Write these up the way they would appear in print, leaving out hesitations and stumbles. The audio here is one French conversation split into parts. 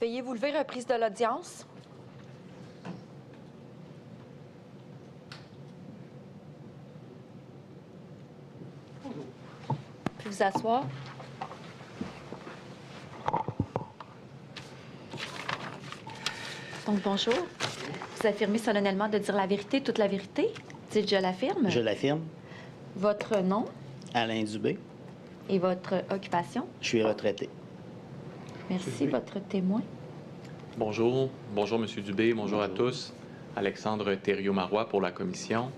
Veuillez vous lever, reprise de l'audience. Puis vous asseoir. Donc, bonjour. Vous affirmez solennellement de dire la vérité, toute la vérité? Dites « je l'affirme ». Je l'affirme. Votre nom Alain Dubé. et votre occupation? Je suis retraité. Merci. Votre témoin? Bonjour. Bonjour, M. Dubé. Bonjour à tous. Alexandre Thériault-Marois pour la commission.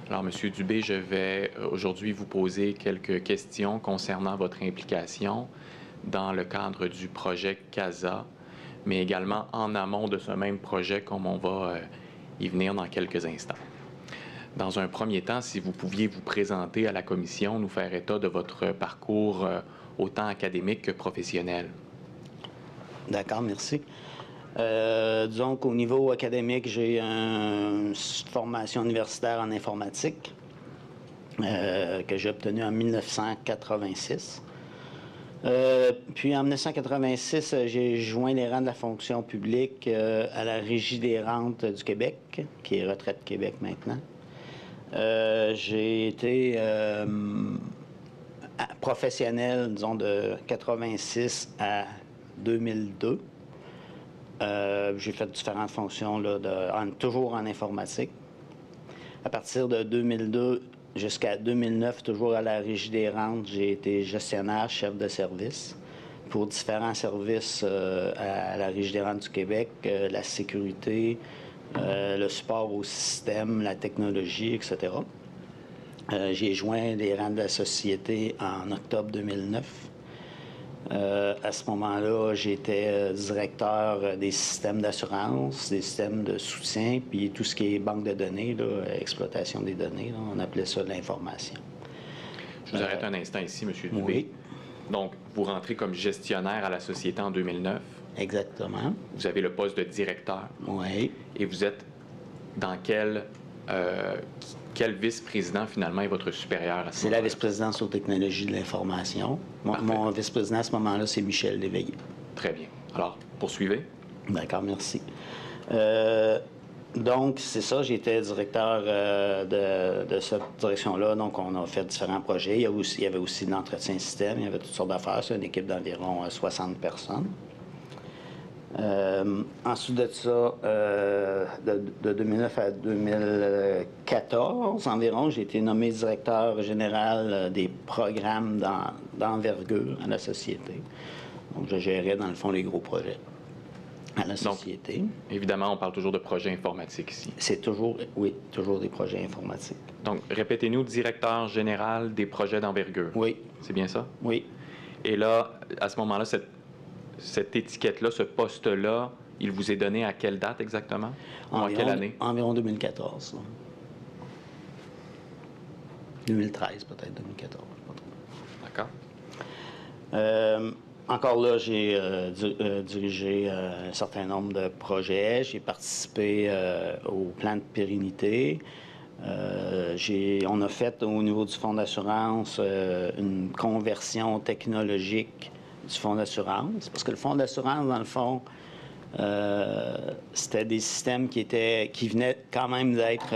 Alors, M. Dubé, je vais aujourd'hui vous poser quelques questions concernant votre implication dans le cadre du projet CASA, mais également en amont de ce même projet, comme on va y venir dans quelques instants. Dans un premier temps, si vous pouviez vous présenter à la commission, nous faire état de votre parcours autant académique que professionnel. D'accord, merci. Disons qu'au niveau académique, j'ai une formation universitaire en informatique que j'ai obtenue en 1986. Puis en 1986, j'ai joint les rangs de la fonction publique à la Régie des rentes du Québec, qui est Retraite Québec maintenant. J'ai été professionnel, disons, de 86 à 2002. J'ai fait différentes fonctions, là, toujours en informatique. À partir de 2002 jusqu'à 2009, toujours à la Régie des rentes, j'ai été gestionnaire, chef de service pour différents services à la Régie des rentes du Québec, la sécurité, le support au système, la technologie, etc. J'ai joint les rangs de la société en octobre 2009. À ce moment-là, j'étais directeur des systèmes d'assurance, des systèmes de soutien, puis tout ce qui est banque de données, là, exploitation des données, là, on appelait ça de l'information. Je vous arrête un instant ici, M. Dubé. Oui. Donc, vous rentrez comme gestionnaire à la société en 2009. Exactement. Vous avez le poste de directeur. Oui. Et vous êtes dans quel vice-président, finalement, est votre supérieur à ce C'est la moment-là? vice-présidence aux technologies de l'information. Mon vice-président à ce moment-là, c'est Michel Léveillé. Très bien. Alors, poursuivez. D'accord, merci. Donc, c'est ça, j'étais directeur de cette direction-là. Donc, on a fait différents projets. Il y avait aussi de l'entretien système, il y avait toutes sortes d'affaires. C'est une équipe d'environ 60 personnes. Ensuite de ça, de 2009 à 2014 environ, j'ai été nommé directeur général des programmes d'envergure à la société. Donc, je gérais, dans le fond, les gros projets à la société. Donc, évidemment, on parle toujours de projets informatiques ici. C'est toujours, oui, toujours des projets informatiques. Donc, répétez-nous, directeur général des projets d'envergure. Oui. C'est bien ça? Oui. Et là, à ce moment-là, cette étiquette-là, ce poste-là, il vous est donné à quelle date exactement? Ou en quelle année? Environ 2014. Là. 2013 peut-être, 2014. D'accord. Encore là, j'ai dirigé un certain nombre de projets. J'ai participé au plan de pérennité. On a fait au niveau du fonds d'assurance une conversion technologique du fonds d'assurance. Parce que le fonds d'assurance, dans le fond, c'était des systèmes qui venaient quand même d'être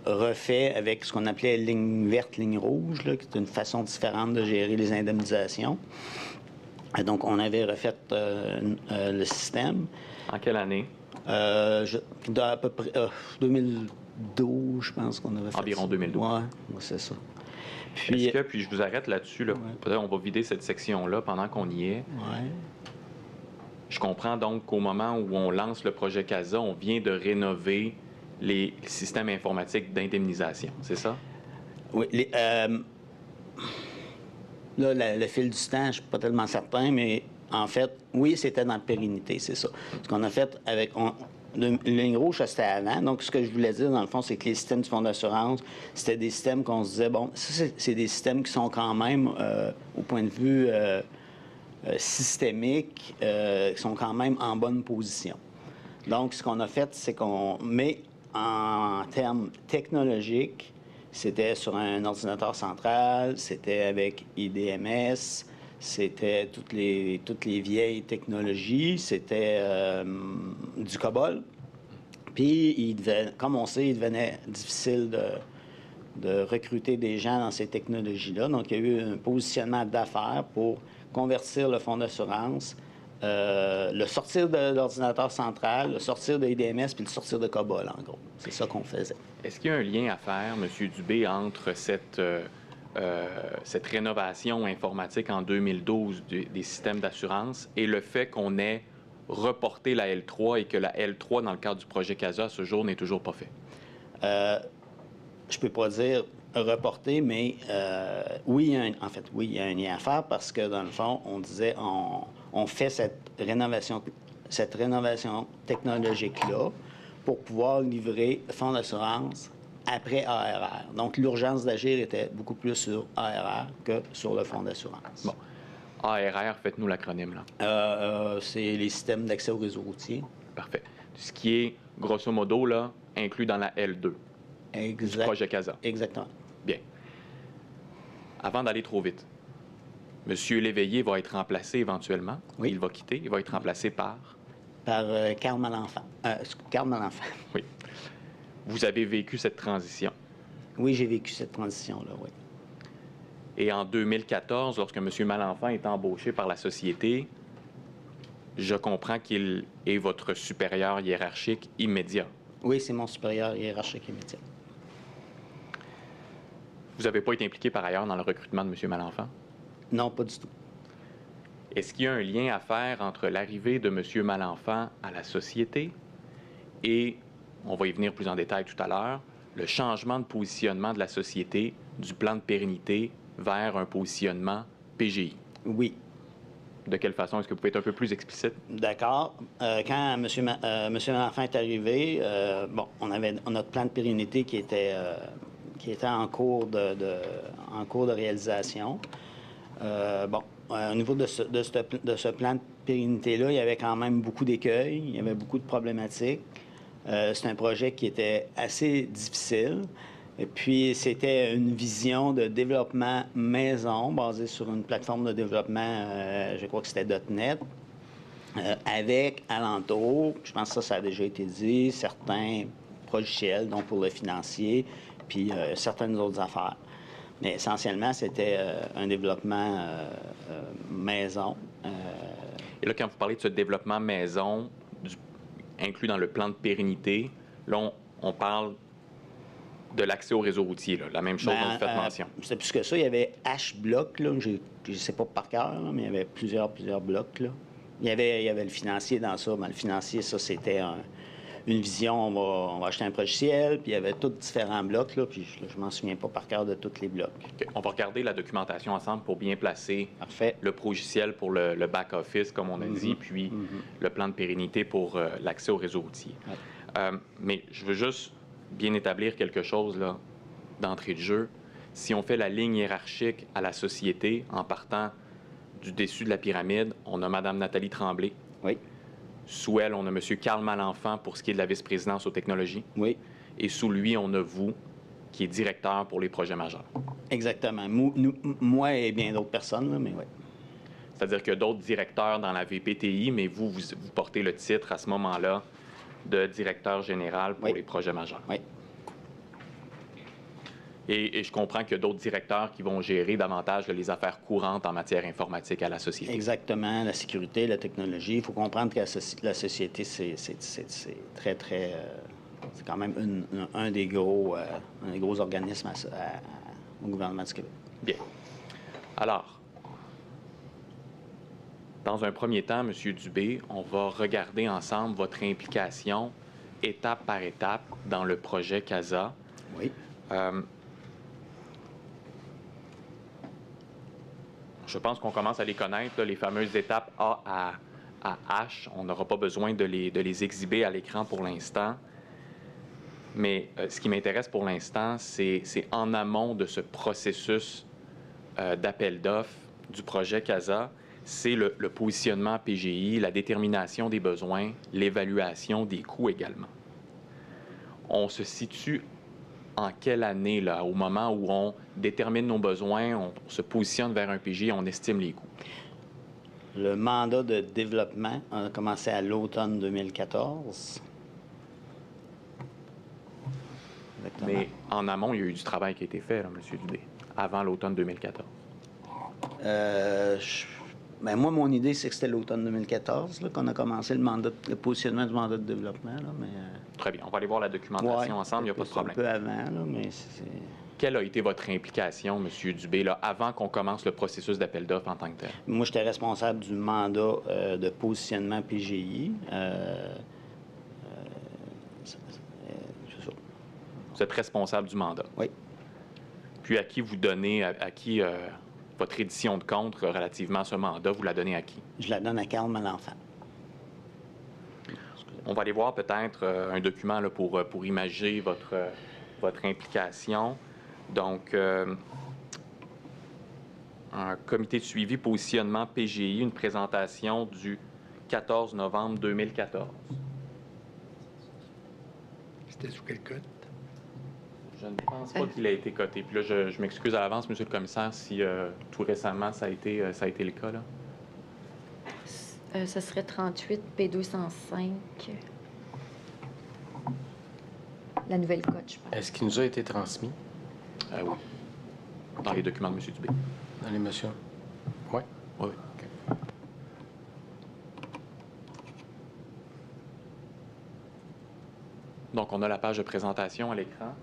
refaits avec ce qu'on appelait ligne verte, ligne rouge, là, qui est une façon différente de gérer les indemnisations. Et donc, on avait refait le système. En quelle année? À peu près 2012, je pense qu'on avait fait Environ ça. 2012. Oui, c'est ça. Puis je vous arrête là-dessus, là, peut-être on va vider cette section-là pendant qu'on y est. Ouais. Je comprends donc qu'au moment où on lance le projet CASA, on vient de rénover les systèmes informatiques d'indemnisation, c'est ça? Oui. Là, le fil du temps, je ne suis pas tellement certain, mais en fait, oui, c'était dans la pérennité, c'est ça. Ce qu'on a fait avec... Le ligne rouge, ça, c'était avant. Donc, ce que je voulais dire, dans le fond, c'est que les systèmes du fonds d'assurance, c'était des systèmes qu'on se disait, bon, ça, c'est des systèmes qui sont quand même, au point de vue systémique, qui sont quand même en bonne position. Donc, ce qu'on a fait, c'est qu'on met en termes technologiques, c'était sur un ordinateur central, c'était avec IDMS, c'était toutes les vieilles technologies, c'était du COBOL. Puis, comme on sait, il devenait difficile de recruter des gens dans ces technologies-là. Donc, il y a eu un positionnement d'affaires pour convertir le fonds d'assurance, le sortir de l'ordinateur central, le sortir de IDMS, puis le sortir de COBOL, en gros. C'est ça qu'on faisait. Est-ce qu'il y a un lien à faire, M. Dubé, entre cette rénovation informatique en 2012 des systèmes d'assurance et le fait qu'on ait reporté la L3 et que la L3, dans le cadre du projet CASA, à ce jour, n'est toujours pas fait? Je peux pas dire reporter, mais oui, il y a un lien à faire parce que, dans le fond, on disait on fait cette rénovation technologique-là pour pouvoir livrer le fonds d'assurance après ARR. Donc, l'urgence d'agir était beaucoup plus sur ARR que sur le fonds d'assurance. Bon. ARR, faites-nous l'acronyme, là. C'est les systèmes d'accès au réseau routier. Parfait. Ce qui est, grosso modo, là, inclus dans la L2 du projet CASA. Exactement. Bien. Avant d'aller trop vite, M. Léveillé va être remplacé éventuellement. Oui. Il va quitter. Il va être remplacé par? Par Carl Malenfant. Carl Malenfant. Oui. Vous avez vécu cette transition. Oui, j'ai vécu cette transition-là, oui. Et en 2014, lorsque M. Malenfant est embauché par la société, je comprends qu'il est votre supérieur hiérarchique immédiat. Oui, c'est mon supérieur hiérarchique immédiat. Vous n'avez pas été impliqué par ailleurs dans le recrutement de M. Malenfant? Non, pas du tout. Est-ce qu'il y a un lien à faire entre l'arrivée de M. Malenfant à la société et, on va y venir plus en détail tout à l'heure, le changement de positionnement de la société du plan de pérennité vers un positionnement PGI? Oui. De quelle façon? Est-ce que vous pouvez être un peu plus explicite? D'accord. Quand M. Malenfant est arrivé, on a notre plan de pérennité qui était en cours de réalisation. Au niveau de ce plan de pérennité-là, il y avait quand même beaucoup d'écueils, il y avait beaucoup de problématiques. C'est un projet qui était assez difficile. Et puis, c'était une vision de développement maison basée sur une plateforme de développement, je crois que c'était .NET, avec alentour, je pense que ça a déjà été dit, certains logiciels, donc pour le financier, puis certaines autres affaires. Mais essentiellement, c'était un développement maison. Et là, quand vous parlez de ce développement maison, inclus dans le plan de pérennité, là, on parle de l'accès au réseau routier, là, la même chose dont vous faites mention. C'est plus que ça. Il y avait H-blocs, là, je ne sais pas par cœur, là, mais il y avait plusieurs blocs. Là. Il y avait le financier dans ça. Mais le financier, ça, c'était une vision, on va acheter un logiciel, puis il y avait tous différents blocs, là, puis je m'en souviens pas par cœur de tous les blocs. Okay. On va regarder la documentation ensemble pour bien placer Parfait. Le logiciel pour le back-office, comme on a dit, puis le plan de pérennité pour l'accès au réseau routier. Ouais. Mais je veux juste bien établir quelque chose là d'entrée de jeu. Si on fait la ligne hiérarchique à la société, en partant du dessus de la pyramide, on a Mme Nathalie Tremblay. Oui. Sous elle, on a M. Carl Malenfant pour ce qui est de la vice-présidence aux technologies. Oui. Et sous lui, on a vous, qui est directeur pour les projets majeurs. Exactement. Moi et bien d'autres personnes, là, mais oui. C'est-à-dire qu'il y a d'autres directeurs dans la VPTI, mais vous portez le titre à ce moment-là de directeur général pour les projets majeurs. Oui. Et je comprends qu'il y a d'autres directeurs qui vont gérer davantage les affaires courantes en matière informatique à la société. Exactement. La sécurité, la technologie. Il faut comprendre que la société, c'est très, très... c'est quand même un des gros organismes au gouvernement du Québec. Bien. Alors, dans un premier temps, M. Dubé, on va regarder ensemble votre implication étape par étape dans le projet CASA. Oui. Je pense qu'on commence à les connaître, là, les fameuses étapes A à H. On n'aura pas besoin de les exhiber à l'écran pour l'instant. Mais ce qui m'intéresse pour l'instant, c'est en amont de ce processus d'appel d'offres du projet CASA, c'est le positionnement PGI, la détermination des besoins, l'évaluation des coûts également. On se situe en quelle année, là, au moment où on détermine nos besoins, on se positionne vers un PGI et on estime les coûts? Le mandat de développement a commencé à l'automne 2014. Exactement. Mais en amont, il y a eu du travail qui a été fait, là, M. Dubé, avant l'automne 2014. Ben moi, mon idée, c'est que c'était l'automne 2014 là, qu'on a commencé le positionnement du mandat de développement. Là, mais, Très bien. On va aller voir la documentation ensemble, il n'y a pas de problème. Un peu avant, là, mais c'est... Quelle a été votre implication, M. Dubé, là, avant qu'on commence le processus d'appel d'offres en tant que tel? Moi, j'étais responsable du mandat de positionnement PGI. C'est ça. Vous êtes responsable du mandat. Oui. Puis à qui vous donnez, à qui votre édition de compte relativement à ce mandat, vous la donnez à qui? Je la donne à Carl Malenfant. On va aller voir peut-être un document là, pour imager votre implication. Donc, un comité de suivi positionnement PGI, une présentation du 14 novembre 2014. C'était sous quel code? Je ne pense pas qu'il a été coté. Puis là, je m'excuse à l'avance, Monsieur le Commissaire, si tout récemment ça a été le cas. Là. Ce serait 38 P205. La nouvelle code, je pense. Est-ce qu'il nous a été transmis Oui. Dans les documents de M. Dubé. dans l'émotion? Oui. Oui. OK. Donc, on a la page de présentation à l'écran.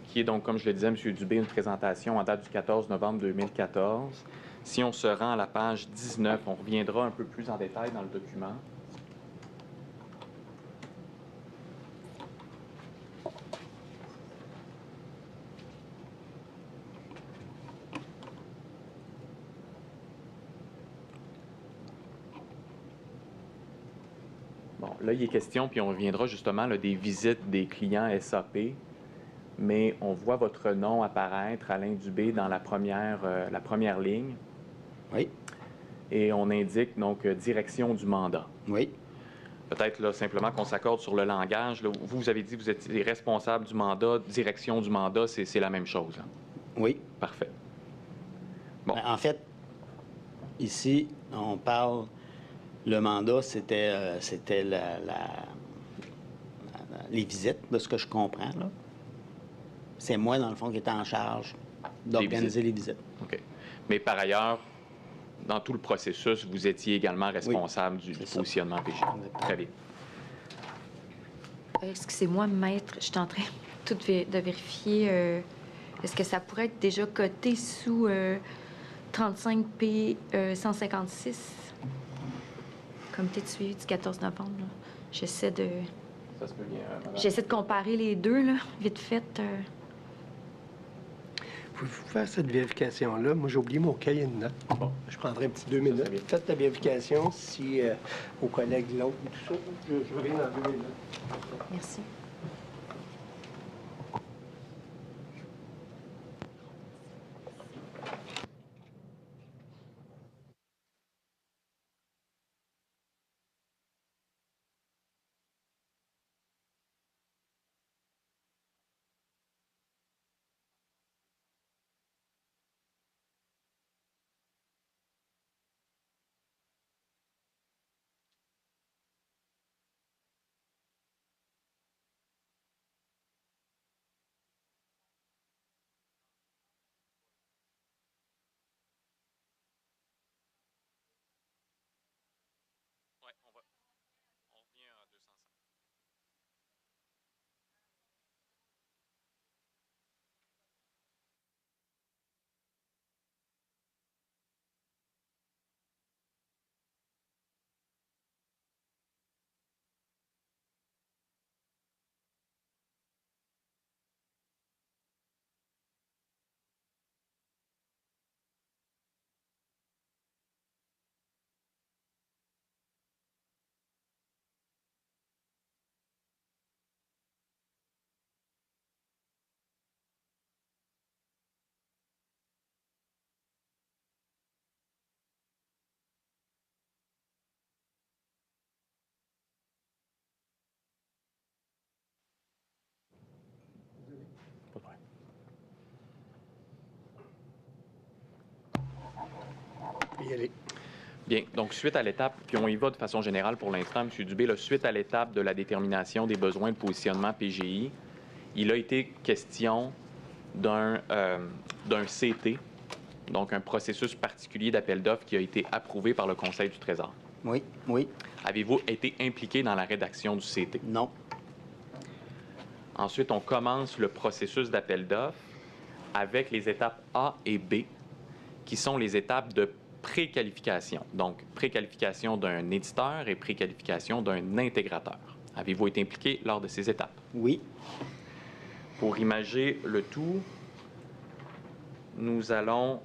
Qui est donc, comme je le disais, M. Dubé, une présentation en date du 14 novembre 2014. Si on se rend à la page 19, on reviendra un peu plus en détail dans le document. Bon, là, il est question, puis on reviendra justement là, des visites des clients SAP, mais on voit votre nom apparaître, Alain Dubé, dans la première ligne, Oui. et on indique donc direction du mandat. Oui. Peut-être là, simplement qu'on s'accorde sur le langage. Là, vous avez dit que vous étiez responsable du mandat, direction du mandat, c'est la même chose. Là. Oui. Parfait. Bon. En fait, ici, on parle... Le mandat, c'était les visites, de ce que je comprends. Là. C'est moi, dans le fond, qui était en charge d'organiser les visites. OK. Mais par ailleurs, dans tout le processus, vous étiez également responsable du positionnement PG. Très bien. Excusez-moi, maître, je suis en train de vérifier. Est-ce que ça pourrait être déjà coté sous 35P 156? Comité de suivi du 14 novembre. Là. J'essaie de... Ça se peut bien, madame. J'essaie de comparer les deux, là, vite fait. Pouvez-vous faire cette vérification-là? Moi, j'ai oublié mon cahier de notes. Bon. Je prendrai un petit 2 minutes. Faites la vérification si vos collègues l'ont ou tout ça. Je reviens dans 2 minutes. Merci. peux y aller. Bien, donc suite à l'étape, puis on y va de façon générale pour l'instant, M. Dubé, là, suite à l'étape de la détermination des besoins de positionnement PGI, il a été question d'un CT, donc un processus particulier d'appel d'offres qui a été approuvé par le Conseil du Trésor. Oui, oui, Avez-vous été impliqué dans la rédaction du CT? non. Ensuite, on commence le processus d'appel d'offres avec les étapes A et B, qui sont les étapes de préqualification. Donc, préqualification d'un éditeur et préqualification d'un intégrateur. Avez-vous été impliqué lors de ces étapes? Oui, Pour imager le tout, nous allons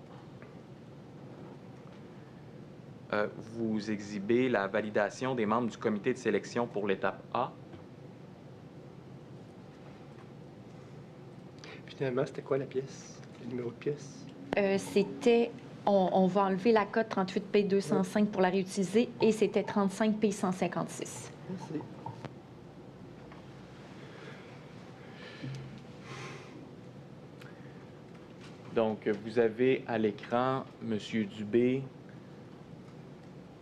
vous exhiber la validation des membres du comité de sélection pour l'étape A. Finalement, c'était quoi la pièce? Le numéro de pièce? C'était, on va enlever la cote 38P205 pour la réutiliser et c'était 35P156. Merci. Donc, vous avez à l'écran, M. Dubé,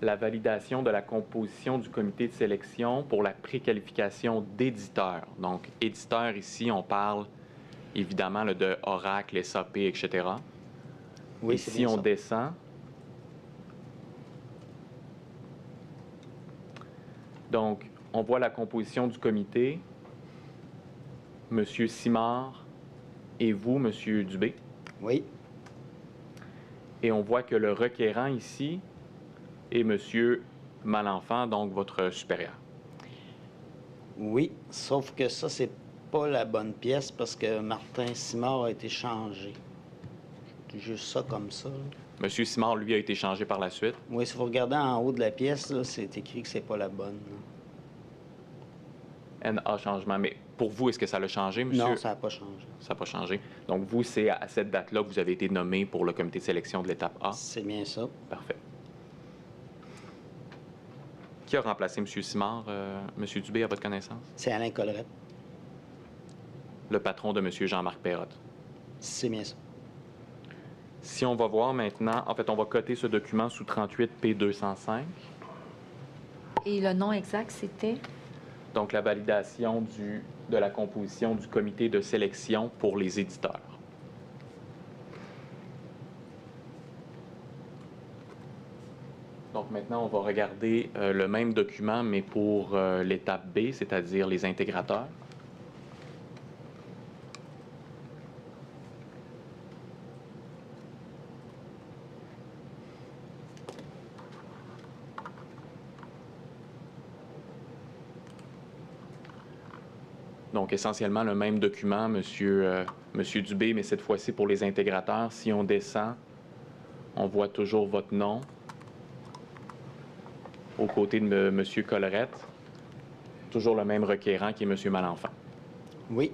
la validation de la composition du comité de sélection pour la préqualification d'éditeurs. Donc, éditeur, ici, on parle évidemment là, de Oracle, SAP, etc. oui, Et c'est si bien on ça. descend, donc, on voit la composition du comité, M. Simard et vous, M. Dubé. Oui, Et on voit que le requérant ici est M. Malenfant, donc votre supérieur. oui, sauf que ça, c'est pas la bonne pièce parce que Martin Simard a été changé. C'est juste ça comme ça, là. M. Simard, lui, a été changé par la suite. Oui, si vous regardez en haut de la pièce, là, c'est écrit que c'est pas la bonne, là. NA changement. Mais pour vous, est-ce que ça l'a changé, monsieur? Non, ça n'a pas changé. Ça n'a pas changé. Donc, vous, c'est à cette date-là que vous avez été nommé pour le comité de sélection de l'étape A. C'est bien ça. Parfait. Qui a remplacé M. Simard, M. Dubé, à votre connaissance? C'est Alain Collerette. Le patron de M. Jean-Marc Perrotte. C'est bien ça. Si on va voir maintenant, en fait, on va coter ce document sous 38P205. Et le nom exact, c'était? Donc, la validation de la composition du comité de sélection pour les éditeurs. Donc, maintenant, on va regarder le même document, mais pour l'étape B, c'est-à-dire les intégrateurs. Donc, essentiellement, le même document, Monsieur Dubé, mais cette fois-ci pour les intégrateurs. Si on descend, on voit toujours votre nom aux côtés de Monsieur Collerette. Toujours le même requérant qui est Monsieur Malenfant. Oui,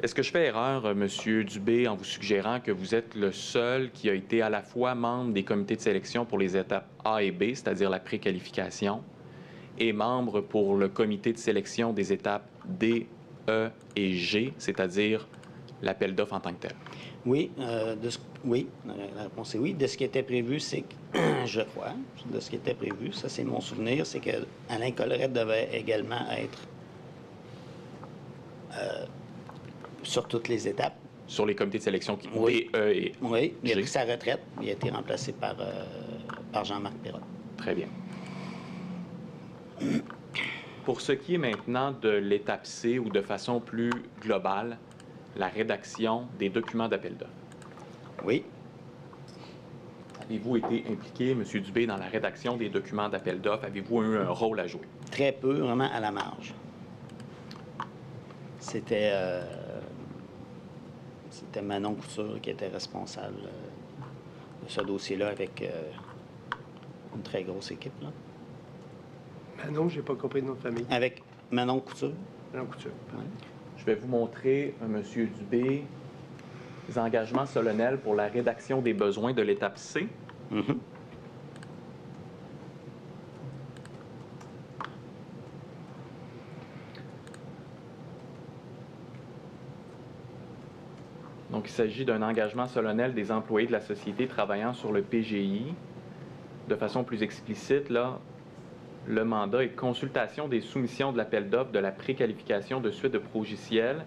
Est-ce que je fais erreur, Monsieur Dubé, en vous suggérant que vous êtes le seul qui a été à la fois membre des comités de sélection pour les étapes A et B, c'est-à-dire la préqualification, et membre pour le comité de sélection des étapes D, E et G, c'est-à-dire l'appel d'offres en tant que tel? oui, oui, la réponse est oui. De ce qui était prévu, c'est que, je crois, de ce qui était prévu, ça c'est mon souvenir, c'est que Alain Collerette devait également être sur toutes les étapes. Sur les comités de sélection qui Oui. D, E et Oui, il a G. pris sa retraite, il a été remplacé par Jean-Marc Perrotte. Très bien. Pour ce qui est maintenant de l'étape C ou de façon plus globale, la rédaction des documents d'appel d'offres. Oui, Avez-vous été impliqué, M. Dubé, dans la rédaction des documents d'appel d'offres? Avez-vous eu un rôle à jouer? très peu, vraiment à la marge. C'était Manon Couture qui était responsable de ce dossier-là avec une très grosse équipe, là. Manon, j'ai pas compris de nom de famille. Avec Manon Couture. Manon Couture. Ouais. Je vais vous montrer, M. Dubé, les engagements solennels pour la rédaction des besoins de l'étape C. Mhm. Donc, il s'agit d'un engagement solennel des employés de la société travaillant sur le PGI. De façon plus explicite, là, le mandat est consultation des soumissions de l'appel d'offres de la préqualification de suite de logiciels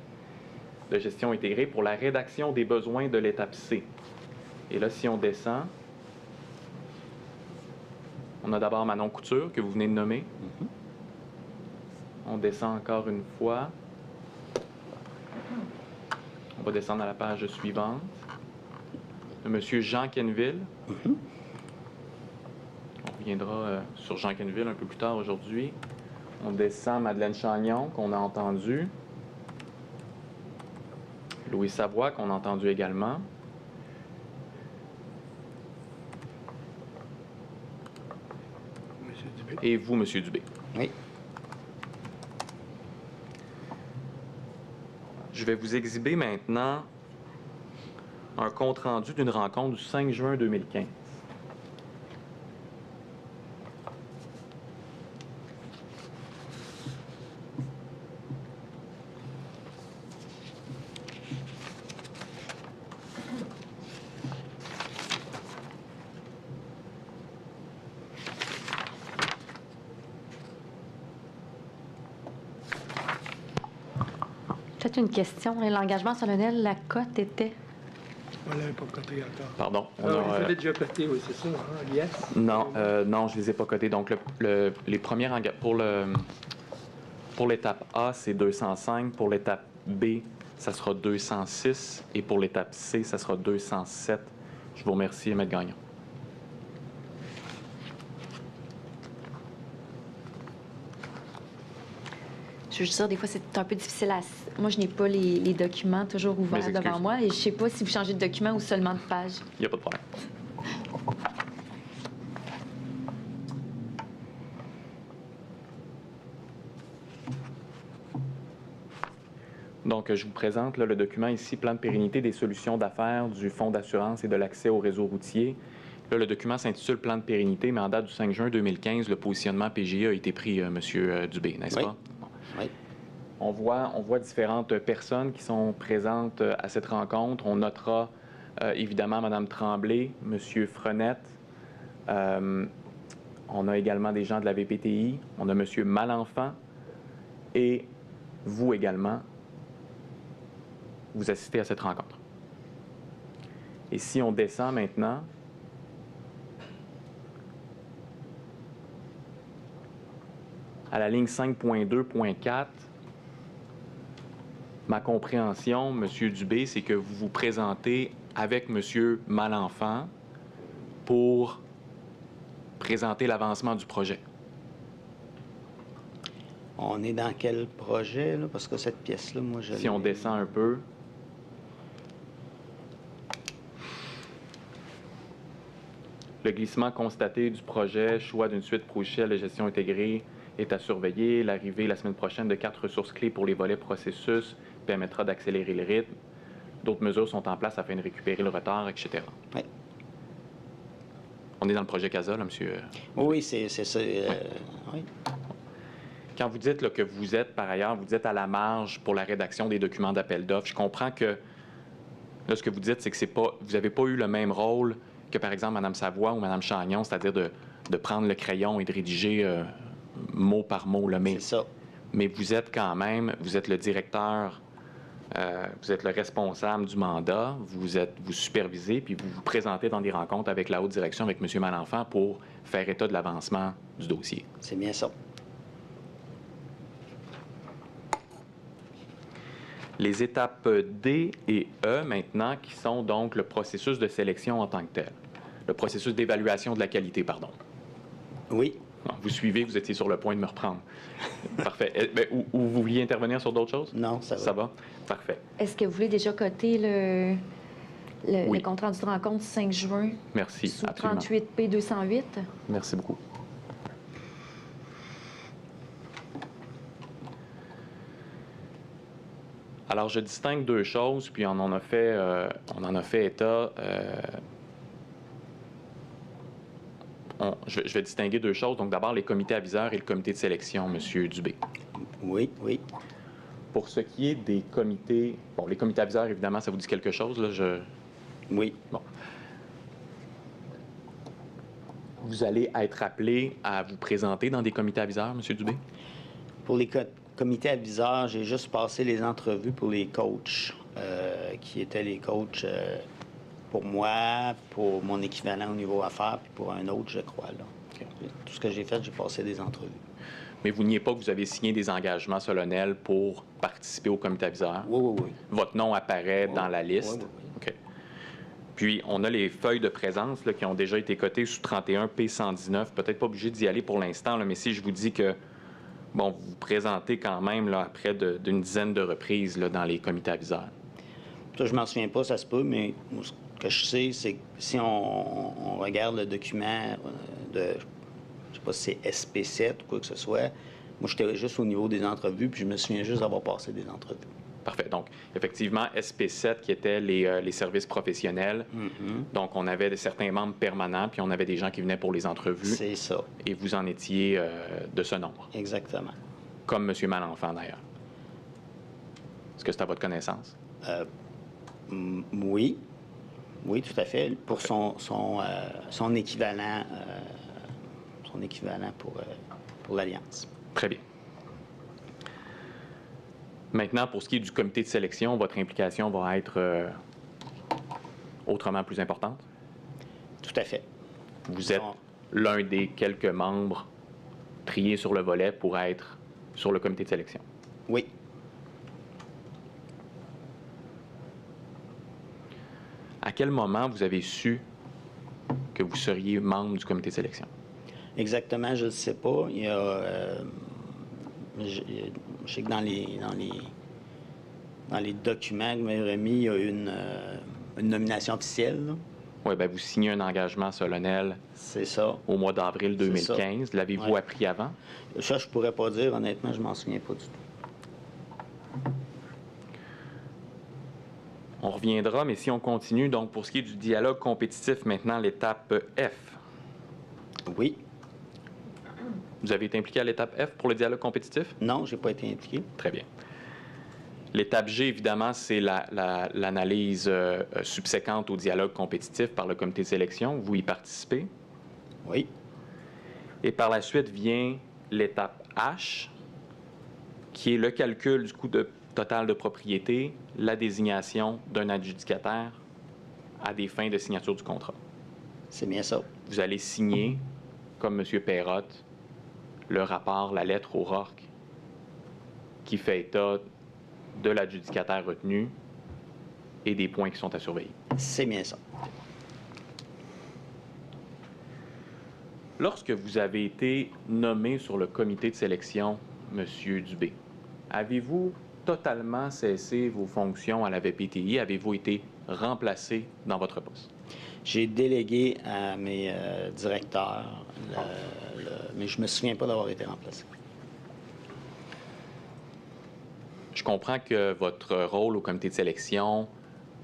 de gestion intégrée pour la rédaction des besoins de l'étape C. Et là, si on descend, on a d'abord Manon Couture, que vous venez de nommer. On descend encore une fois. On va descendre à la page suivante. De M. Jean Quenneville. On reviendra sur Jean Quenneville un peu plus tard aujourd'hui. On descend Madeleine Chagnon, qu'on a entendu. Louis Savoie, qu'on a entendu également. Monsieur Dubé. Et vous, M. Dubé. Oui. Je vais vous exhiber maintenant un compte-rendu d'une rencontre du 5 juin 2015. Peut-être une question. L'engagement solennel, la cote était... On l'avait pas coté encore. Pardon. Ah, vous avez déjà coté, oui, c'est ça, hein? Yes? Non, non, je ne les ai pas cotés. Donc, les premiers pour l'étape A, c'est 205. Pour l'étape B, ça sera 206. Et pour l'étape C, ça sera 207. Je vous remercie, M. Gagnon. Je veux juste dire, des fois, c'est un peu difficile à... Moi, je n'ai pas les documents toujours ouverts Mes excuses. devant moi et je ne sais pas si vous changez de document ou seulement de page. Il n'y a pas de problème. Donc, je vous présente là, le document ici, Plan de pérennité des solutions d'affaires du Fonds d'assurance et de l'accès au réseau routier. Là, le document s'intitule Plan de pérennité, mais en date du 5 juin 2015, le positionnement PGI a été pris, M. Dubé, n'est-ce Oui. pas? Oui. On voit différentes personnes qui sont présentes à cette rencontre. On notera évidemment Mme Tremblay, M. Frenette. On a également des gens de la VPTI. On a M. Malenfant. Et vous également, vous assistez à cette rencontre. Et si on descend maintenant, à la ligne 5.2.4, ma compréhension, M. Dubé, c'est que vous vous présentez avec M. Malenfant pour présenter l'avancement du projet. On est dans quel projet, là? Parce que cette pièce-là, moi, je Si on descend un peu, le glissement constaté du projet, choix d'une suite logicielle de gestion intégrée est à surveiller. L'arrivée la semaine prochaine de 4 ressources clés pour les volets processus permettra d'accélérer le rythme. D'autres mesures sont en place afin de récupérer le retard, etc. Oui. On est dans le projet CASA, là, monsieur? Oui, c'est ça. Oui. Quand vous dites là, que vous êtes, par ailleurs, vous êtes à la marge pour la rédaction des documents d'appel d'offres, je comprends que là, ce que vous dites, c'est que vous n'avez pas eu le même rôle que, par exemple, Mme Savoie ou Mme Chagnon, c'est-à-dire de prendre le crayon et de rédiger mot par mot. Là, C'est ça. Mais vous êtes quand même, vous êtes le directeur, vous êtes le responsable du mandat, vous supervisez, puis vous vous présentez dans des rencontres avec la haute direction, avec M. Malenfant, pour faire état de l'avancement du dossier. C'est bien ça. Les étapes D et E maintenant, qui sont donc le processus de sélection en tant que tel. Le processus d'évaluation de la qualité, pardon. Oui. Non, vous suivez, vous étiez sur le point de me reprendre. Parfait. Ou vous vouliez intervenir sur d'autres choses? Non, ça va. Ça va? Parfait. Est-ce que vous voulez déjà coter Oui. le compte rendu de rencontre du 5 juin Merci, sous absolument. 38 P208? Merci beaucoup. Alors, je distingue deux choses, puis on en a fait état. Je vais distinguer deux choses. Donc, d'abord, les comités aviseurs et le comité de sélection, M. Dubé. Oui, oui. Pour ce qui est des comités, bon, les comités aviseurs, évidemment, ça vous dit quelque chose, là, Oui. Bon. Vous allez être appelé à vous présenter dans des comités aviseurs, M. Dubé? Pour les comités aviseurs, j'ai juste passé les entrevues pour les coachs, qui étaient les coachs pour moi, pour mon équivalent au niveau affaires, puis pour un autre, je crois. Là. Tout ce que j'ai fait, j'ai passé des entrevues. Mais vous niez pas que vous avez signé des engagements solennels pour participer au comité aviseur? Oui, oui, oui. Votre nom apparaît dans la liste? Oui, oui, oui. OK. Puis, on a les feuilles de présence là, qui ont déjà été cotées sous 31 P119. Peut-être pas obligé d'y aller pour l'instant, là, mais si je vous dis que, bon, vous vous présentez quand même là, à près d'une dizaine de reprises là, dans les comités aviseurs. Ça, je m'en souviens pas, ça se peut, mais ce que je sais, c'est que si on regarde le document de, je sais pas si c'est SP7 ou quoi que ce soit, moi, j'étais juste au niveau des entrevues, puis je me souviens juste d'avoir passé des entrevues. Parfait. Donc, effectivement, SP7 qui étaient les services professionnels. Donc, on avait certains membres permanents, puis on avait des gens qui venaient pour les entrevues. C'est ça. Et vous en étiez de ce nombre. Exactement. Comme M. Malenfant, d'ailleurs. Est-ce que c'est à votre connaissance? Oui. Oui, tout à fait. Pour son équivalent, pour l'Alliance. Très bien. Maintenant, pour ce qui est du comité de sélection, votre implication va être autrement plus importante? Tout à fait. Vous êtes l'un des quelques membres triés sur le volet pour être sur le comité de sélection? Oui. À quel moment vous avez su que vous seriez membre du comité de sélection? Exactement, je ne sais pas. Il y a, je sais que dans les documents que vous m'avez remis, il y a une nomination officielle. Là. Oui, bien, vous signez un engagement solennel C'est ça. au mois d'avril 2015. L'avez-vous appris avant? Ça, je pourrais pas dire. Honnêtement, je m'en souviens pas du tout. On reviendra, mais si on continue, donc pour ce qui est du dialogue compétitif, maintenant, l'étape F. Oui. Vous avez été impliqué à l'étape F pour le dialogue compétitif? Non, je n'ai pas été impliqué. Très bien. L'étape G, évidemment, c'est l'analyse subséquente au dialogue compétitif par le comité de sélection. Vous y participez. Oui. Et par la suite vient l'étape H, qui est le calcul du coût total de propriété, la désignation d'un adjudicataire à des fins de signature du contrat. C'est bien ça. Vous allez signer, comme M. Perrotte, le rapport, la lettre au RORC, qui fait état de l'adjudicataire retenu et des points qui sont à surveiller. C'est bien ça. Lorsque vous avez été nommé sur le comité de sélection, M. Dubé, avez-vous totalement cessé vos fonctions à la VPTI? Avez-vous été remplacé dans votre poste? J'ai délégué à mes directeurs, mais je ne me souviens pas d'avoir été remplacé. Je comprends que votre rôle au comité de sélection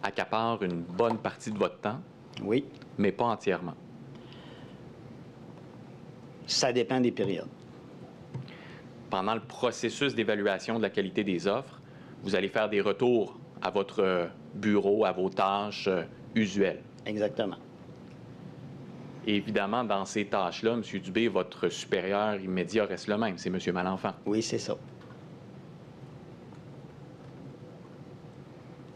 accapare une bonne partie de votre temps, Oui. mais pas entièrement. Ça dépend des périodes. Pendant le processus d'évaluation de la qualité des offres, vous allez faire des retours à votre bureau, à vos tâches usuelles. Exactement. Et évidemment, dans ces tâches-là, M. Dubé, votre supérieur immédiat reste le même, c'est M. Malenfant. Oui, c'est ça.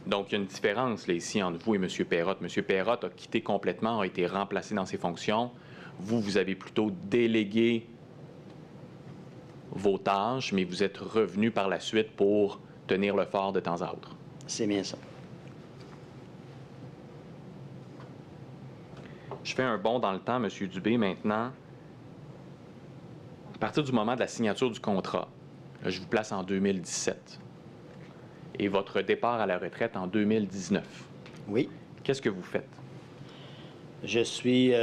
Donc, il y a une différence là, ici entre vous et M. Perrotte. M. Perrotte a quitté complètement, a été remplacé dans ses fonctions. Vous, vous avez plutôt délégué vos tâches, mais vous êtes revenu par la suite pour tenir le fort de temps à autre. C'est bien ça. Je fais un bond dans le temps, M. Dubé, maintenant. À partir du moment de la signature du contrat, là, je vous place en 2017. Et votre départ à la retraite en 2019. Oui. Qu'est-ce que vous faites? Je suis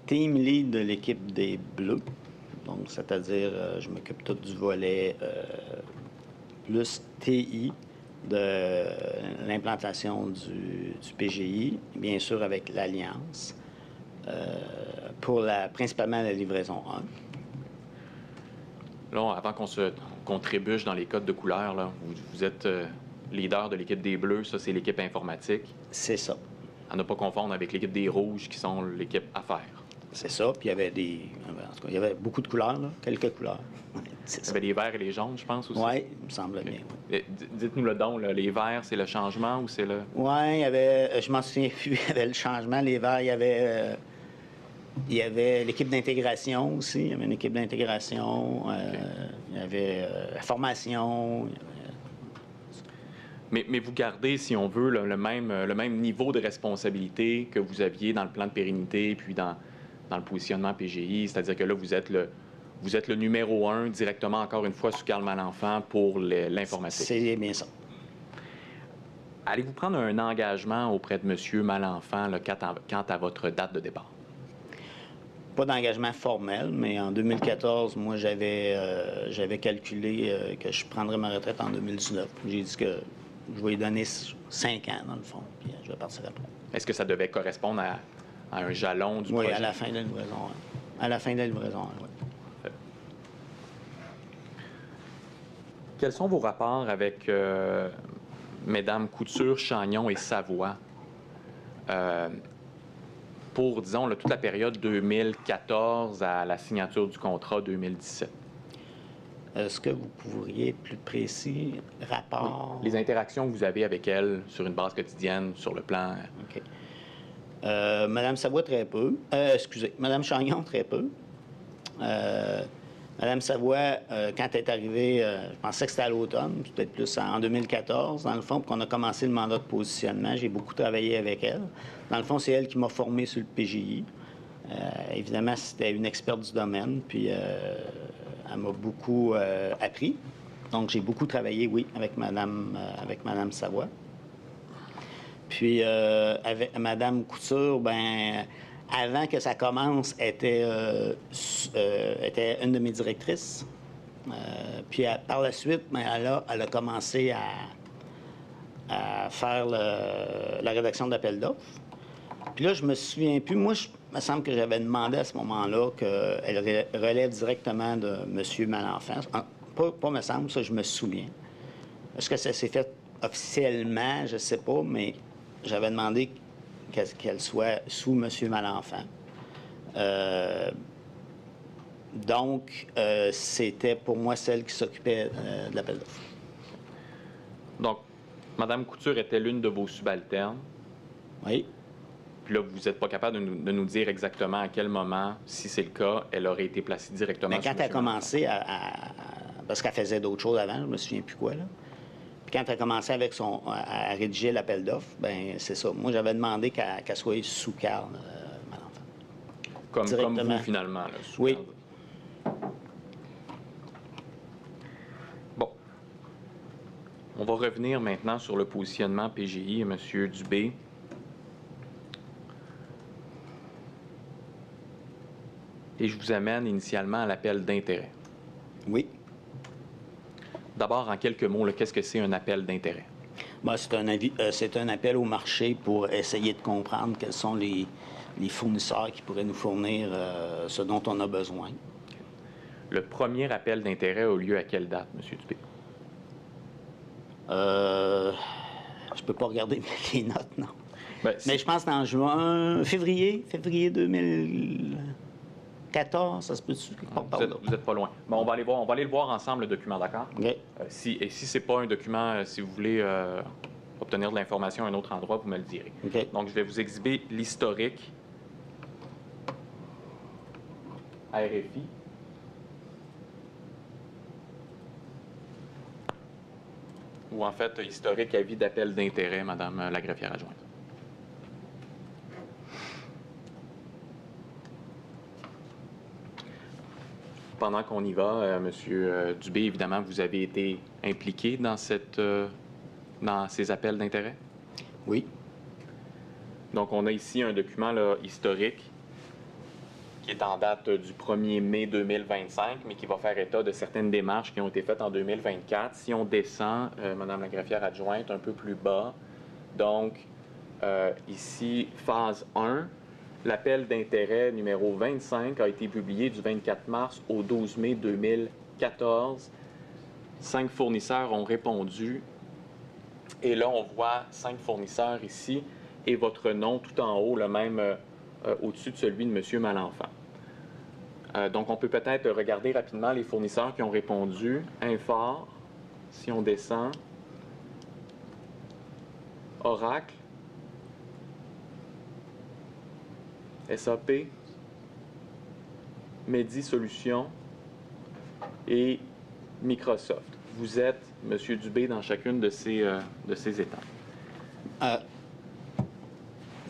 team lead de l'équipe des Bleus. Donc, c'est-à-dire, je m'occupe tout du volet plus TI de l'implantation du PGI, bien sûr avec l'Alliance, principalement la livraison 1. Là, avant qu'on se qu'on trébuche dans les codes de couleur. Là. Vous êtes leader de l'équipe des Bleus, ça, c'est l'équipe informatique. C'est ça. À ne pas confondre avec l'équipe des Rouges, qui sont l'équipe affaires. C'est ça. Puis il y avait en tout cas, il y avait beaucoup de couleurs, là, quelques couleurs. C'est Il y ça. avait les verts et les jaunes, je pense, aussi. Oui, il me semble bien. Oui. Dites-nous le don, là, les verts, c'est le changement ou c'est le... Oui, il y avait, je m'en souviens plus, il y avait le changement, les verts, il y avait l'équipe d'intégration aussi, il y avait une équipe d'intégration, il y avait la formation. Mais vous gardez, si on veut, là, le même niveau de responsabilité que vous aviez dans le plan de pérennité, puis dans le positionnement PGI, c'est-à-dire que là, vous êtes le numéro 1 directement, encore une fois, sous Carl Malenfant pour l'informatique. C'est bien ça. Allez-vous prendre un engagement auprès de M. Malenfant là, quant à votre date de départ? Pas d'engagement formel, mais en 2014, moi, j'avais calculé que je prendrais ma retraite en 2019. J'ai dit que je vais lui donner 5 ans, dans le fond, puis je vais partir après. Est-ce que ça devait correspondre à un jalon du Oui, projet? à la fin de la livraison. Oui. À la fin de la livraison, oui. Quels sont vos rapports avec Mesdames Couture, Chagnon et Savoie pour, disons, là, toute la période 2014 à la signature du contrat 2017? Est-ce que vous pourriez être plus précis? Rapport? Les interactions que vous avez avec elles sur une base quotidienne, sur le plan... OK. Madame Savoie, très peu. Excusez, Madame Chagnon, très peu. Madame Savoie, quand elle est arrivée, je pensais que c'était à l'automne, peut-être plus en 2014, dans le fond, puis qu'on a commencé le mandat de positionnement. J'ai beaucoup travaillé avec elle. Dans le fond, c'est elle qui m'a formé sur le PGI. Évidemment, c'était une experte du domaine, puis elle m'a beaucoup appris. Donc, j'ai beaucoup travaillé, oui, avec Madame Savoie. Puis, avec Madame Couture, ben avant que ça commence, était une de mes directrices. Puis par la suite, ben, elle a commencé à faire la rédaction d'appel d'offres. Puis là, je me souviens plus. Moi, il me semble que j'avais demandé à ce moment-là qu'elle relève directement de M. Malenfant. Pas me semble, ça, je me souviens. Est-ce que ça s'est fait officiellement? Je ne sais pas, mais j'avais demandé qu'elle soit sous M. Malenfant. Donc, c'était pour moi celle qui s'occupait de l'appel d'offres. Donc, Mme Couture était l'une de vos subalternes. Oui. Puis là, vous n'êtes pas capable de nous dire exactement à quel moment, si c'est le cas, elle aurait été placée directement Mais sous quand elle a M. commencé parce qu'elle faisait d'autres choses avant, je ne me souviens plus quoi, là. Puis quand elle a commencé à rédiger l'appel d'offres, ben c'est ça. Moi, j'avais demandé qu'elle soit sous Carl Malenfant. Comme vous, finalement. Là, sous Oui. Carl. Bon. On va revenir maintenant sur le positionnement PGI, M. Dubé. Et je vous amène initialement à l'appel d'intérêt. Oui. D'abord, en quelques mots, qu'est-ce que c'est un appel d'intérêt? Ben, c'est un appel au marché pour essayer de comprendre quels sont les fournisseurs qui pourraient nous fournir ce dont on a besoin. Le premier appel d'intérêt a eu lieu à quelle date, M. Dubé? Je peux pas regarder les notes, non. Ben, Mais je pense en février 2014, ça se peut-tu? Vous n'êtes pas loin. Bon, on va aller le voir ensemble, le document, d'accord? OK. Si ce n'est pas un document, si vous voulez obtenir de l'information à un autre endroit, vous me le direz. OK. Donc, je vais vous exhiber l'historique RFI. Ou en fait, historique avis d'appel d'intérêt, Madame la greffière adjointe. Pendant qu'on y va, Monsieur Dubé, évidemment, vous avez été impliqué dans ces appels d'intérêt? Oui. Donc, on a ici un document là, historique qui est en date du 1er mai 2025, mais qui va faire état de certaines démarches qui ont été faites en 2024. Si on descend, Madame la greffière adjointe, un peu plus bas, donc ici, phase 1, l'appel d'intérêt numéro 25 a été publié du 24 mars au 12 mai 2014 5 fournisseurs ont répondu. Et là, on voit 5 fournisseurs ici et votre nom tout en haut, le même au-dessus de celui de M. Malenfant. Donc, on peut peut-être regarder rapidement les fournisseurs qui ont répondu. Infor, si on descend. Oracle. SAP. Medi Solutions et Microsoft. Vous êtes, M. Dubé, dans chacune de ces étapes.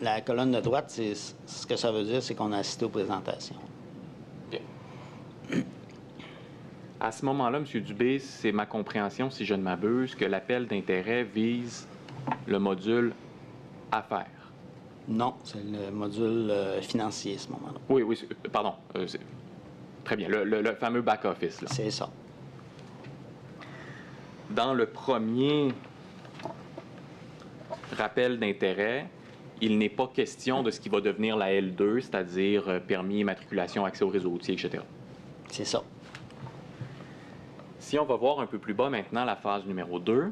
La colonne de droite, ce que ça veut dire, c'est qu'on a assisté aux présentations. Bien. À ce moment-là, M. Dubé, c'est ma compréhension, si je ne m'abuse, que l'appel d'intérêt vise le module affaires. Non, c'est le module financier, à ce moment-là. Oui, pardon. Très bien, le fameux back-office. C'est ça. Dans le premier rappel d'intérêt, il n'est pas question de ce qui va devenir la L2, c'est-à-dire permis, immatriculation, accès au réseau routier, etc. C'est ça. Si on va voir un peu plus bas maintenant la phase numéro 2.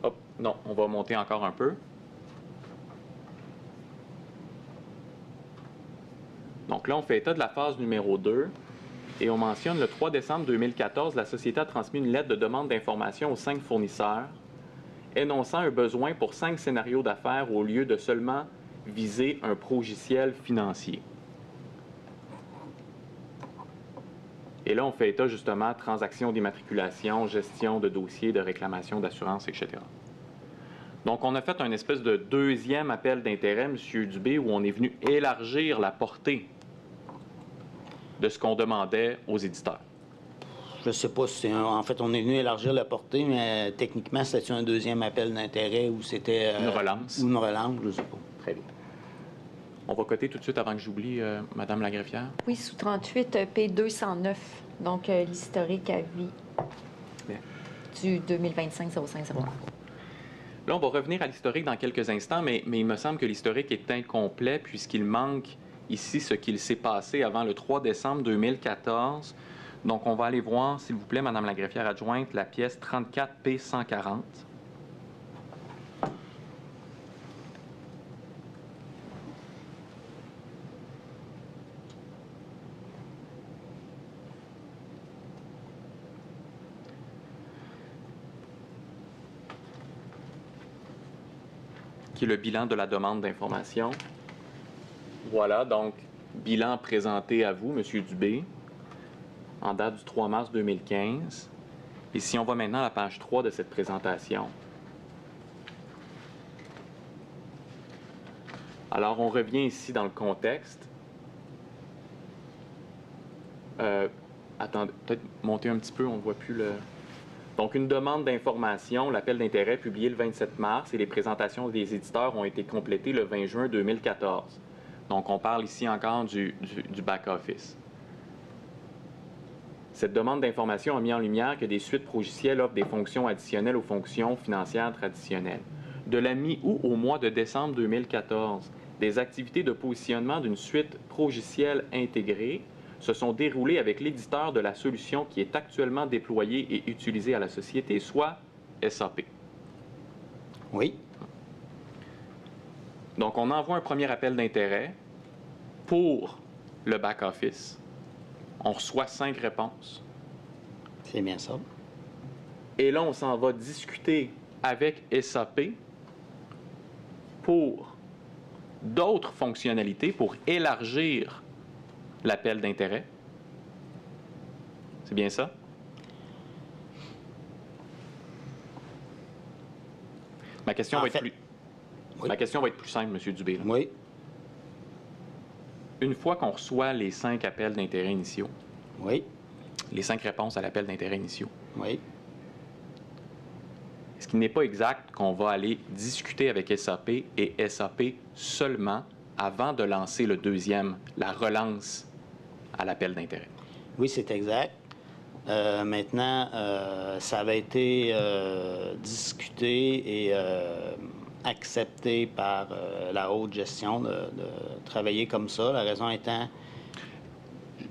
Hop, non, on va monter encore un peu. Donc là, on fait état de la phase numéro 2 et on mentionne le 3 décembre 2014, la société a transmis une lettre de demande d'information aux 5 fournisseurs énonçant un besoin pour 5 scénarios d'affaires au lieu de seulement viser un progiciel financier. Et là, on fait état justement transactions d'immatriculation, gestion de dossiers, de réclamation d'assurance, etc. Donc, on a fait un espèce de deuxième appel d'intérêt, M. Dubé, où on est venu élargir la portée de ce qu'on demandait aux éditeurs. Je ne sais pas si c'est en fait, on est venu élargir la portée, mais techniquement, c'était un deuxième appel d'intérêt ou c'était... Une relance. Ou une relance, je ne sais pas. Très bien. On va coter tout de suite avant que j'oublie, Madame la greffière. Oui, sous 38, P209, donc l'historique à vie du 2025-05-01. Là, on va revenir à l'historique dans quelques instants, mais il me semble que l'historique est incomplet puisqu'il manque ici ce qu'il s'est passé avant le 3 décembre 2014. Donc, on va aller voir, s'il vous plaît, Madame la greffière adjointe, la pièce 34P140. Qui est le bilan de la demande d'information. Voilà, donc, bilan présenté à vous, M. Dubé, en date du 3 mars 2015. Et si on va maintenant à la page 3 de cette présentation. Alors, on revient ici dans le contexte. Attendez, peut-être monter un petit peu, on ne voit plus le... Donc, une demande d'information, l'appel d'intérêt publié le 27 mars et les présentations des éditeurs ont été complétées le 20 juin 2014. Donc, on parle ici encore du back-office. Cette demande d'information a mis en lumière que des suites progicielles offrent des fonctions additionnelles aux fonctions financières traditionnelles. De la mi-août au mois de décembre 2014, des activités de positionnement d'une suite progicielle intégrée se sont déroulées avec l'éditeur de la solution qui est actuellement déployée et utilisée à la société, soit SAP. Oui. Donc, on envoie un premier appel d'intérêt pour le back-office. On reçoit 5 réponses. C'est bien ça. Et là, on s'en va discuter avec SAP pour d'autres fonctionnalités, pour élargir l'appel d'intérêt. C'est bien ça? Ma question va être plus... Oui. Ma question va être plus simple, M. Dubé. Là. Oui. Une fois qu'on reçoit les 5 appels d'intérêt initiaux, Oui. les 5 réponses à l'appel d'intérêt initiaux, Oui. est-ce qu'il n'est pas exact qu'on va aller discuter avec SAP et SAP seulement avant de lancer le deuxième, la relance à l'appel d'intérêt? Oui, c'est exact. Maintenant, ça avait été discuté et accepté par la haute gestion de travailler comme ça. La raison étant,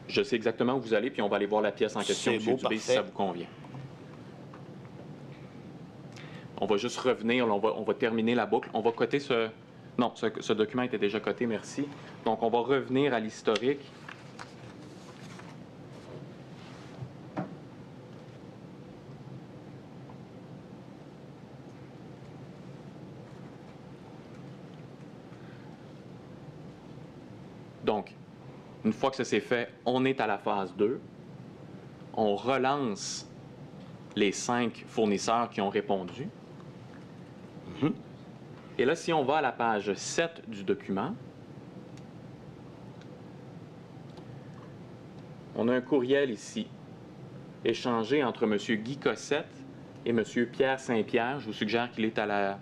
Je sais exactement où vous allez, puis on va aller voir la pièce en question, C'est M. beau, Dubé, si parfait. ça vous convient. On va juste revenir, là, on va terminer la boucle. On va coter ce... Non, ce document était déjà coté, merci. Donc, on va revenir à l'historique. Donc, une fois que ça s'est fait, on est à la phase 2. On relance les 5 fournisseurs qui ont répondu. Et là, si on va à la page 7 du document, on a un courriel ici, échangé entre M. Guy Cossette et M. Pierre Saint-Pierre. Je vous suggère qu'il est à la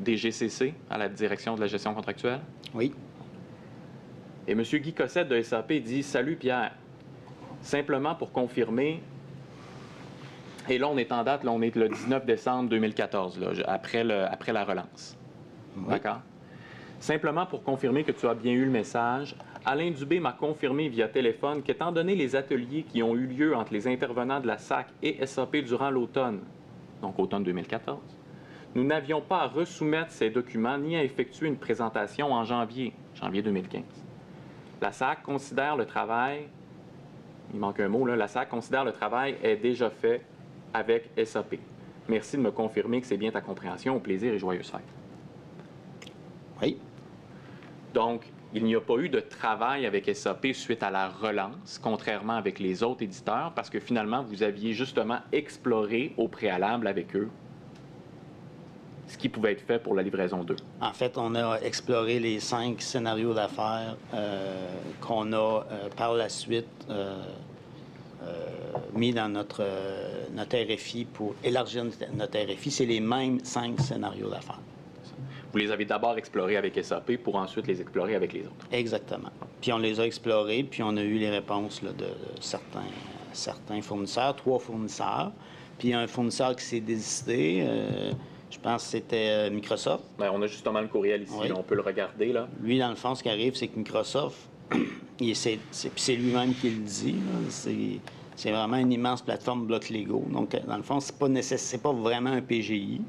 DGCC, à la Direction de la gestion contractuelle. Oui. Et M. Guy Cossette de SAP dit « Salut Pierre, simplement pour confirmer, et là on est en date, là on est le 19 décembre 2014, là, après la relance. Oui. D'accord? Simplement pour confirmer que tu as bien eu le message, Alain Dubé m'a confirmé via téléphone qu'étant donné les ateliers qui ont eu lieu entre les intervenants de la SAC et SAP durant l'automne, donc automne 2014, nous n'avions pas à resoumettre ces documents ni à effectuer une présentation en janvier 2015. La SAC considère le travail, il manque un mot là, la SAC considère le travail est déjà fait avec SAP. Merci de me confirmer que c'est bien ta compréhension. Au plaisir et joyeuses fêtes. Oui. Donc, il n'y a pas eu de travail avec SAP suite à la relance, contrairement avec les autres éditeurs, parce que finalement, vous aviez justement exploré au préalable avec eux ce qui pouvait être fait pour la livraison 2. En fait, on a exploré les 5 scénarios d'affaires qu'on a par la suite mis dans notre RFI pour élargir notre RFI. C'est les mêmes 5 scénarios d'affaires. Vous les avez d'abord explorés avec SAP pour ensuite les explorer avec les autres. Exactement. Puis on les a explorés, puis on a eu les réponses là, de certains fournisseurs, 3 fournisseurs. Puis il y a un fournisseur qui s'est désisté. Je pense que c'était Microsoft. Bien, on a justement le courriel ici, Oui. là, on peut le regarder. Là. Lui, dans le fond, ce qui arrive, c'est que Microsoft, c'est lui-même qui le dit, là, c'est vraiment une immense plateforme blocs légaux. Donc, dans le fond, c'est pas vraiment un PGI.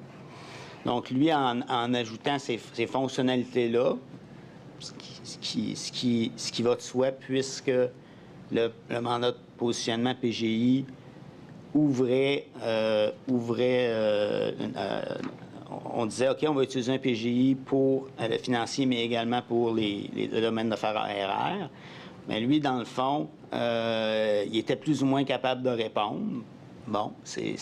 Donc, lui, en ajoutant ces fonctionnalités-là, ce qui va de soi, puisque le mandat de positionnement PGI on disait, OK, on va utiliser un PGI pour le financier, mais également pour le domaine d'affaires RR. Mais lui, dans le fond, il était plus ou moins capable de répondre. Bon, c'est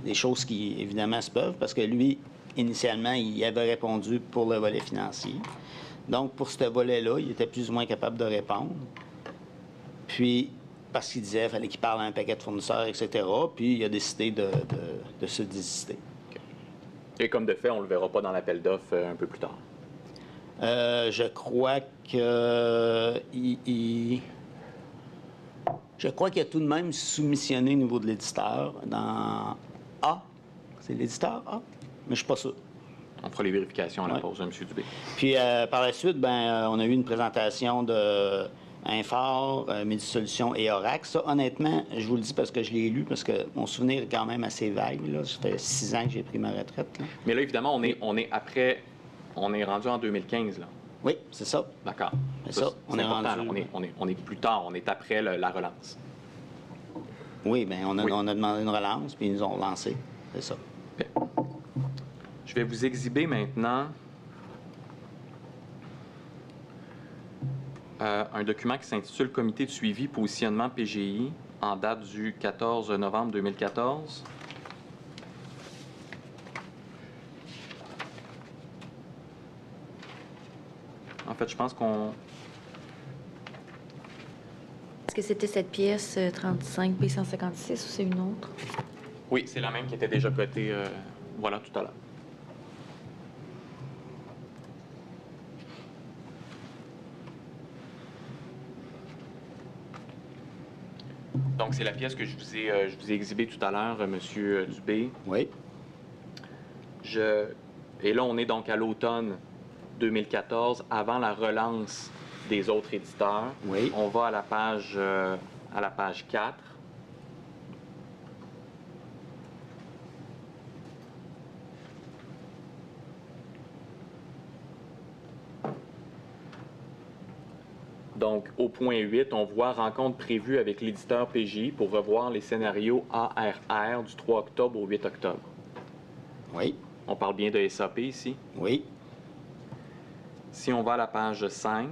des choses qui, évidemment, se peuvent, parce que lui, initialement, il avait répondu pour le volet financier. Donc, pour ce volet-là, il était plus ou moins capable de répondre. Puis, parce qu'il disait qu'il fallait qu'il parle à un paquet de fournisseurs, etc. Puis, il a décidé de se désister. Et comme de fait, on ne le verra pas dans l'appel d'offres un peu plus tard. Je crois que je crois qu'il a tout de même soumissionné au niveau de l'éditeur dans A. C'est l'éditeur A? Mais je ne suis pas sûr. On fera les vérifications à la Ouais. pause, M. Dubé. Puis par la suite, on a eu une présentation de Infor, Médisolutions et Oracle. Ça, honnêtement, je vous le dis parce que je l'ai lu, parce que mon souvenir est quand même assez vague. Là. Ça fait 6 ans que j'ai pris ma retraite. Là. Mais là, évidemment, on est après, on est rendu en 2015, là. Oui, c'est ça. D'accord. C'est ça, on est important, rendu- là. On est plus tard, on est après la relance. Oui, bien, on a Oui. demandé une relance, puis ils nous ont relancé. C'est ça. Bien. Je vais vous exhiber maintenant un document qui s'intitule « Comité de suivi positionnement PGI » en date du 14 novembre 2014. En fait, je pense qu'on... Est-ce que c'était cette pièce 35 P156 ou c'est une autre? Oui, c'est la même qui était déjà cotée, voilà, tout à l'heure. Donc, c'est la pièce que je vous ai exhibée tout à l'heure, M. Dubé. Oui. Et là, on est donc à l'automne 2014, avant la relance des autres éditeurs. Oui. On va à la page à la page 4. Donc, au point 8, on voit rencontre prévue avec l'éditeur PGI pour revoir les scénarios ARR du 3 octobre au 8 octobre. Oui, On parle bien de SAP ici. oui, Si on va à la page 5,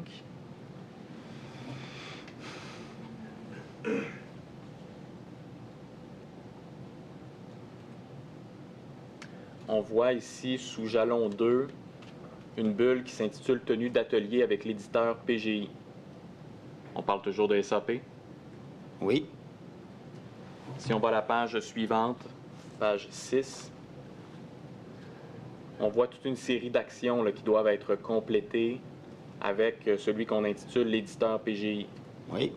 on voit ici, sous jalon 2, une bulle qui s'intitule « Tenue d'atelier avec l'éditeur PGI ». On parle toujours de SAP. oui, Si on va à la page suivante, page 6, on voit toute une série d'actions là, qui doivent être complétées avec celui qu'on intitule l'éditeur PGI. oui,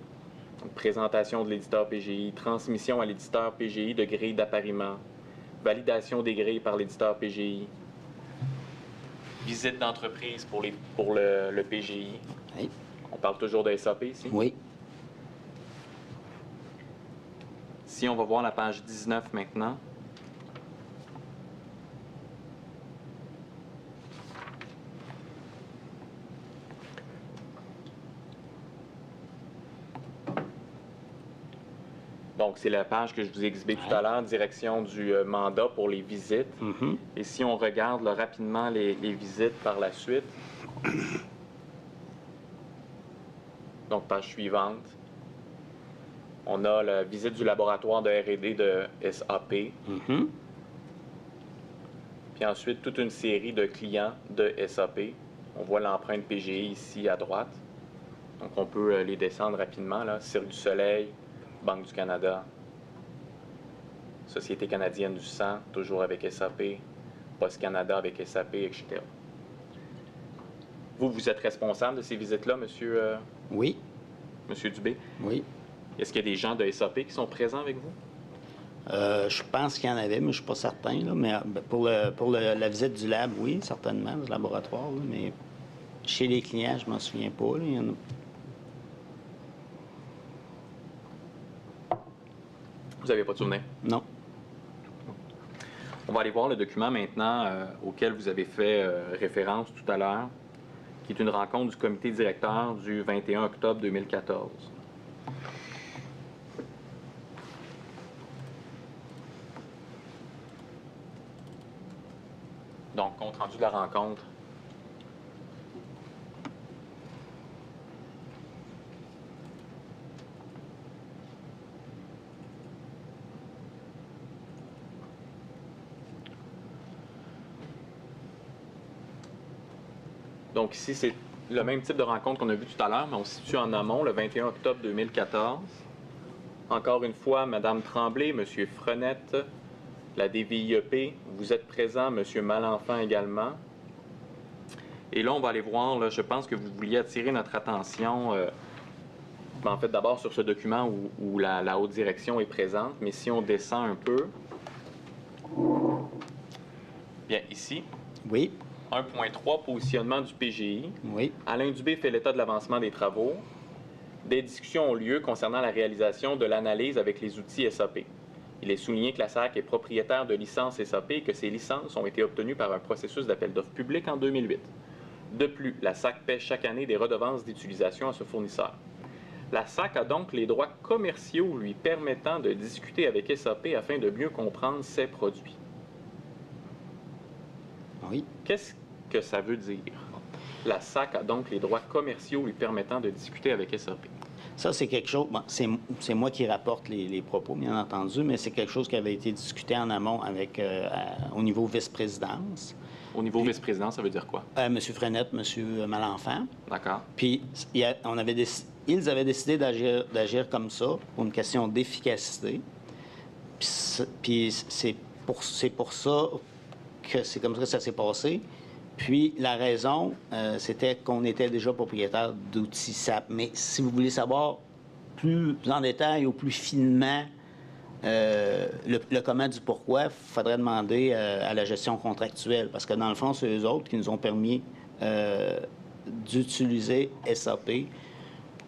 Donc, présentation de l'éditeur PGI, transmission à l'éditeur PGI de grilles d'appariement, validation des grilles par l'éditeur PGI, visite d'entreprise pour le PGI. oui, On parle toujours de SAP ici. oui. Si on va voir la page 19 maintenant, donc c'est la page que je vous ai exhibée tout à l'heure, direction du mandat pour les visites. Mhm. Et si on regarde là, rapidement les visites par la suite, donc page suivante, on a la visite du laboratoire de R&D de SAP, Mhm. puis ensuite toute une série de clients de SAP. On voit l'empreinte PGI ici à droite. Donc on peut les descendre rapidement, là. Cirque du Soleil, Banque du Canada, Société canadienne du sang, toujours avec SAP, Poste Canada avec SAP, etc. Vous êtes responsable de ces visites-là, Oui, monsieur Dubé? oui. Est-ce qu'il y a des gens de SAP qui sont présents avec vous? Je pense qu'il y en avait, mais je ne suis pas certain. Là. Mais pour la visite du lab, oui, certainement, du laboratoire. Là, mais chez les clients, je ne m'en souviens pas. Là, il y en a... Vous n'avez pas de souvenir? Non. On va aller voir le document maintenant auquel vous avez fait référence tout à l'heure, qui est une rencontre du comité directeur du 21 octobre 2014. Donc, compte rendu de la rencontre. Donc ici, c'est le même type de rencontre qu'on a vu tout à l'heure, mais on se situe en amont, le 21 octobre 2014. Encore une fois, Mme Tremblay, M. Frenette, la DVIEP, vous êtes présent, M. Malenfant également. Et là, on va aller voir, là, je pense que vous vouliez attirer notre attention, en fait, d'abord sur ce document où la haute direction est présente, mais si on descend un peu, bien ici, Oui, 1.3, positionnement du PGI. oui, Alain Dubé fait l'état de l'avancement des travaux. Des discussions ont lieu concernant la réalisation de l'analyse avec les outils SAP. Il est souligné que la SAC est propriétaire de licences SAP et que ces licences ont été obtenues par un processus d'appel d'offres public en 2008. De plus, la SAC paie chaque année des redevances d'utilisation à ce fournisseur. La SAC a donc les droits commerciaux lui permettant de discuter avec SAP afin de mieux comprendre ses produits. oui. Qu'est-ce que ça veut dire? La SAC a donc les droits commerciaux lui permettant de discuter avec SAP. Ça, c'est quelque chose... Bon, c'est moi qui rapporte les propos, bien entendu, mais c'est quelque chose qui avait été discuté en amont avec, au niveau vice-présidence. Au niveau vice-président, ça veut dire quoi? M. Frenette, M. Malenfant. D'accord. Puis, ils avaient décidé d'agir comme ça pour une question d'efficacité. Puis c'est pour ça que c'est comme ça que ça s'est passé. Puis la raison, c'était qu'on était déjà propriétaire d'outils SAP. Mais si vous voulez savoir plus en détail ou plus finement le comment du pourquoi, il faudrait demander à la gestion contractuelle. Parce que dans le fond, c'est eux autres qui nous ont permis d'utiliser SAP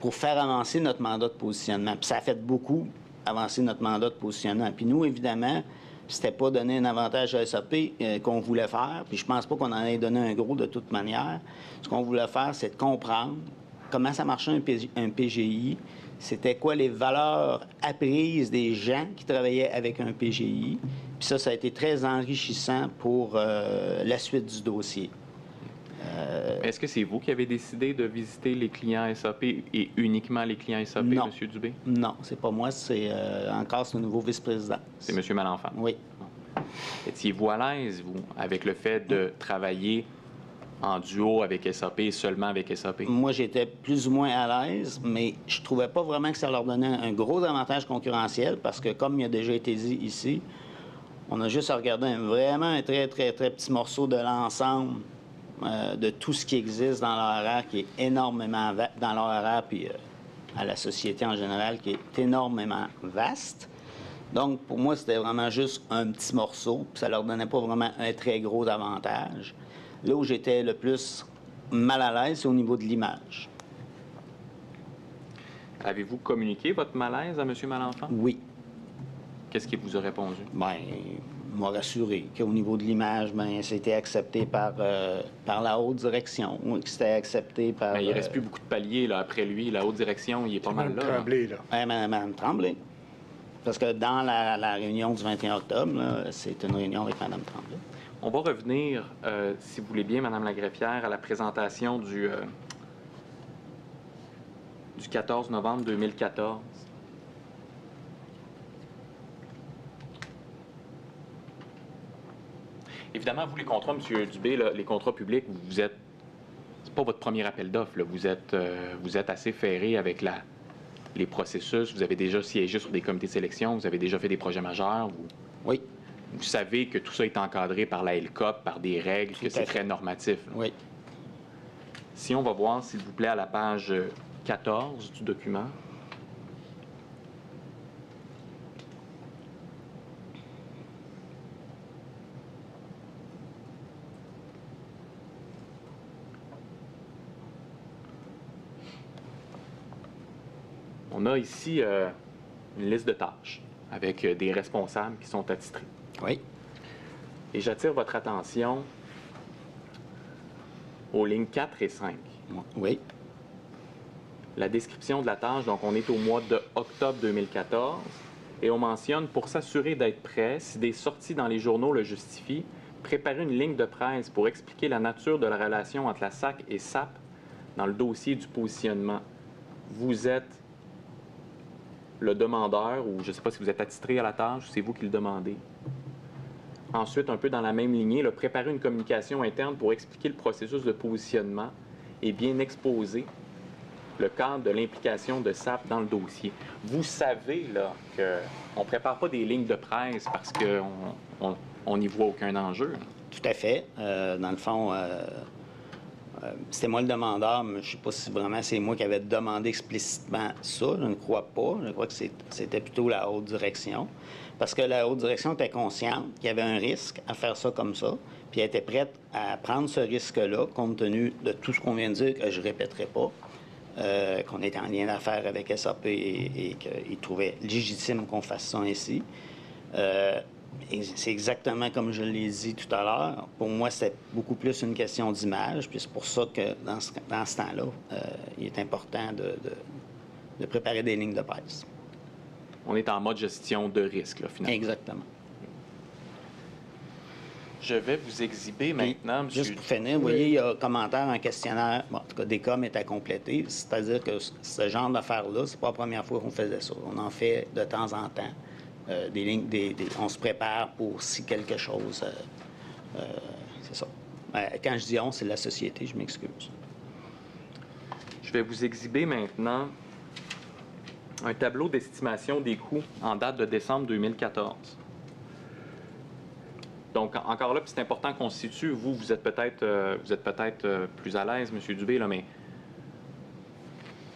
pour faire avancer notre mandat de positionnement. Puis ça a fait beaucoup avancer notre mandat de positionnement. Puis nous, évidemment, c'était pas donner un avantage à SAP qu'on voulait faire. Puis je pense pas qu'on en ait donné un gros de toute manière. Ce qu'on voulait faire, c'est de comprendre comment ça marchait un PGI, c'était quoi les valeurs apprises des gens qui travaillaient avec un PGI. Puis ça a été très enrichissant pour la suite du dossier. Est-ce que c'est vous qui avez décidé de visiter les clients SAP et uniquement les clients SAP, Non. M. Dubé? Non, c'est pas moi, c'est encore ce nouveau vice-président. C'est M. Malenfant? Oui. Étiez-vous à l'aise, vous, avec le fait de travailler en duo avec SAP et seulement avec SAP? Moi, j'étais plus ou moins à l'aise, mais je trouvais pas vraiment que ça leur donnait un gros avantage concurrentiel parce que, comme il a déjà été dit ici, on a juste à regarder vraiment un très, très, très petit morceau de l'ensemble de tout ce qui existe dans l'horaire, qui est énormément dans l'horaire, puis à la société en général, qui est énormément vaste. Donc, pour moi, c'était vraiment juste un petit morceau, puis ça leur donnait pas vraiment un très gros avantage. Là où j'étais le plus mal à l'aise, c'est au niveau de l'image. Avez-vous communiqué votre malaise à M. Malenfant? Oui. Qu'est-ce qu'il vous a répondu? Bien, il m'a rassuré qu'au niveau de l'image, bien, c'était accepté par la haute direction, que c'était accepté par... Mais il ne reste plus beaucoup de paliers là, après lui. La haute direction, il est pas mal là. Tremblay, là. Mme Tremblay. Parce que dans la réunion du 21 octobre, là, c'est une réunion avec Mme Tremblay. On va revenir, si vous voulez bien, Mme la greffière, à la présentation du 14 novembre 2014. Évidemment, vous, les contrats, M. Dubé, là, les contrats publics, vous êtes... C'est pas votre premier appel d'offres. Vous êtes assez ferré avec les processus. Vous avez déjà siégé sur des comités de sélection. Vous avez déjà fait des projets majeurs. Oui. Vous savez que tout ça est encadré par la LCOP, par des règles, que c'est très normatif. Là. Oui. Si on va voir, s'il vous plaît, à la page 14 du document. On a ici une liste de tâches avec des responsables qui sont attitrés. Oui. Et j'attire votre attention aux lignes 4 et 5. Oui. La description de la tâche, donc on est au mois de octobre 2014 et on mentionne pour s'assurer d'être prêt, si des sorties dans les journaux le justifient, préparer une ligne de presse pour expliquer la nature de la relation entre la SAC et SAP dans le dossier du positionnement. Vous êtes le demandeur, ou je ne sais pas si vous êtes attitré à la tâche, c'est vous qui le demandez. Ensuite, un peu dans la même lignée, préparer une communication interne pour expliquer le processus de positionnement et bien exposer le cadre de l'implication de SAP dans le dossier. Vous savez là, qu'on ne prépare pas des lignes de presse parce qu'on n'y voit aucun enjeu. Tout à fait. Dans le fond, c'était moi le demandeur, mais je ne sais pas si vraiment c'est moi qui avais demandé explicitement ça. Je ne crois pas. Je crois que c'était plutôt la haute direction. Parce que la haute direction était consciente qu'il y avait un risque à faire ça comme ça, puis elle était prête à prendre ce risque-là, compte tenu de tout ce qu'on vient de dire, que je ne répéterai pas, qu'on était en lien d'affaires avec SAP et qu'ils trouvaient légitime qu'on fasse ça ainsi. Et c'est exactement comme je l'ai dit tout à l'heure. Pour moi, c'est beaucoup plus une question d'image, puis c'est pour ça que dans ce temps-là, il est important de préparer des lignes de presse. On est en mode gestion de risque, là, finalement. Exactement. Je vais vous exhiber maintenant, M. Juste pour finir, vous voyez, il y a un commentaire, un questionnaire. Bon, en tout cas, des coms est à compléter. C'est-à-dire que ce genre d'affaires-là, c'est pas la première fois qu'on faisait ça. On en fait de temps en temps. Des lignes, on se prépare pour si quelque chose. C'est ça. Quand je dis on, c'est la société, je m'excuse. Je vais vous exhiber maintenant un tableau d'estimation des coûts en date de décembre 2014. Donc, encore là, puis c'est important qu'on se situe. Vous êtes peut-être plus à l'aise, M. Dubé, là, mais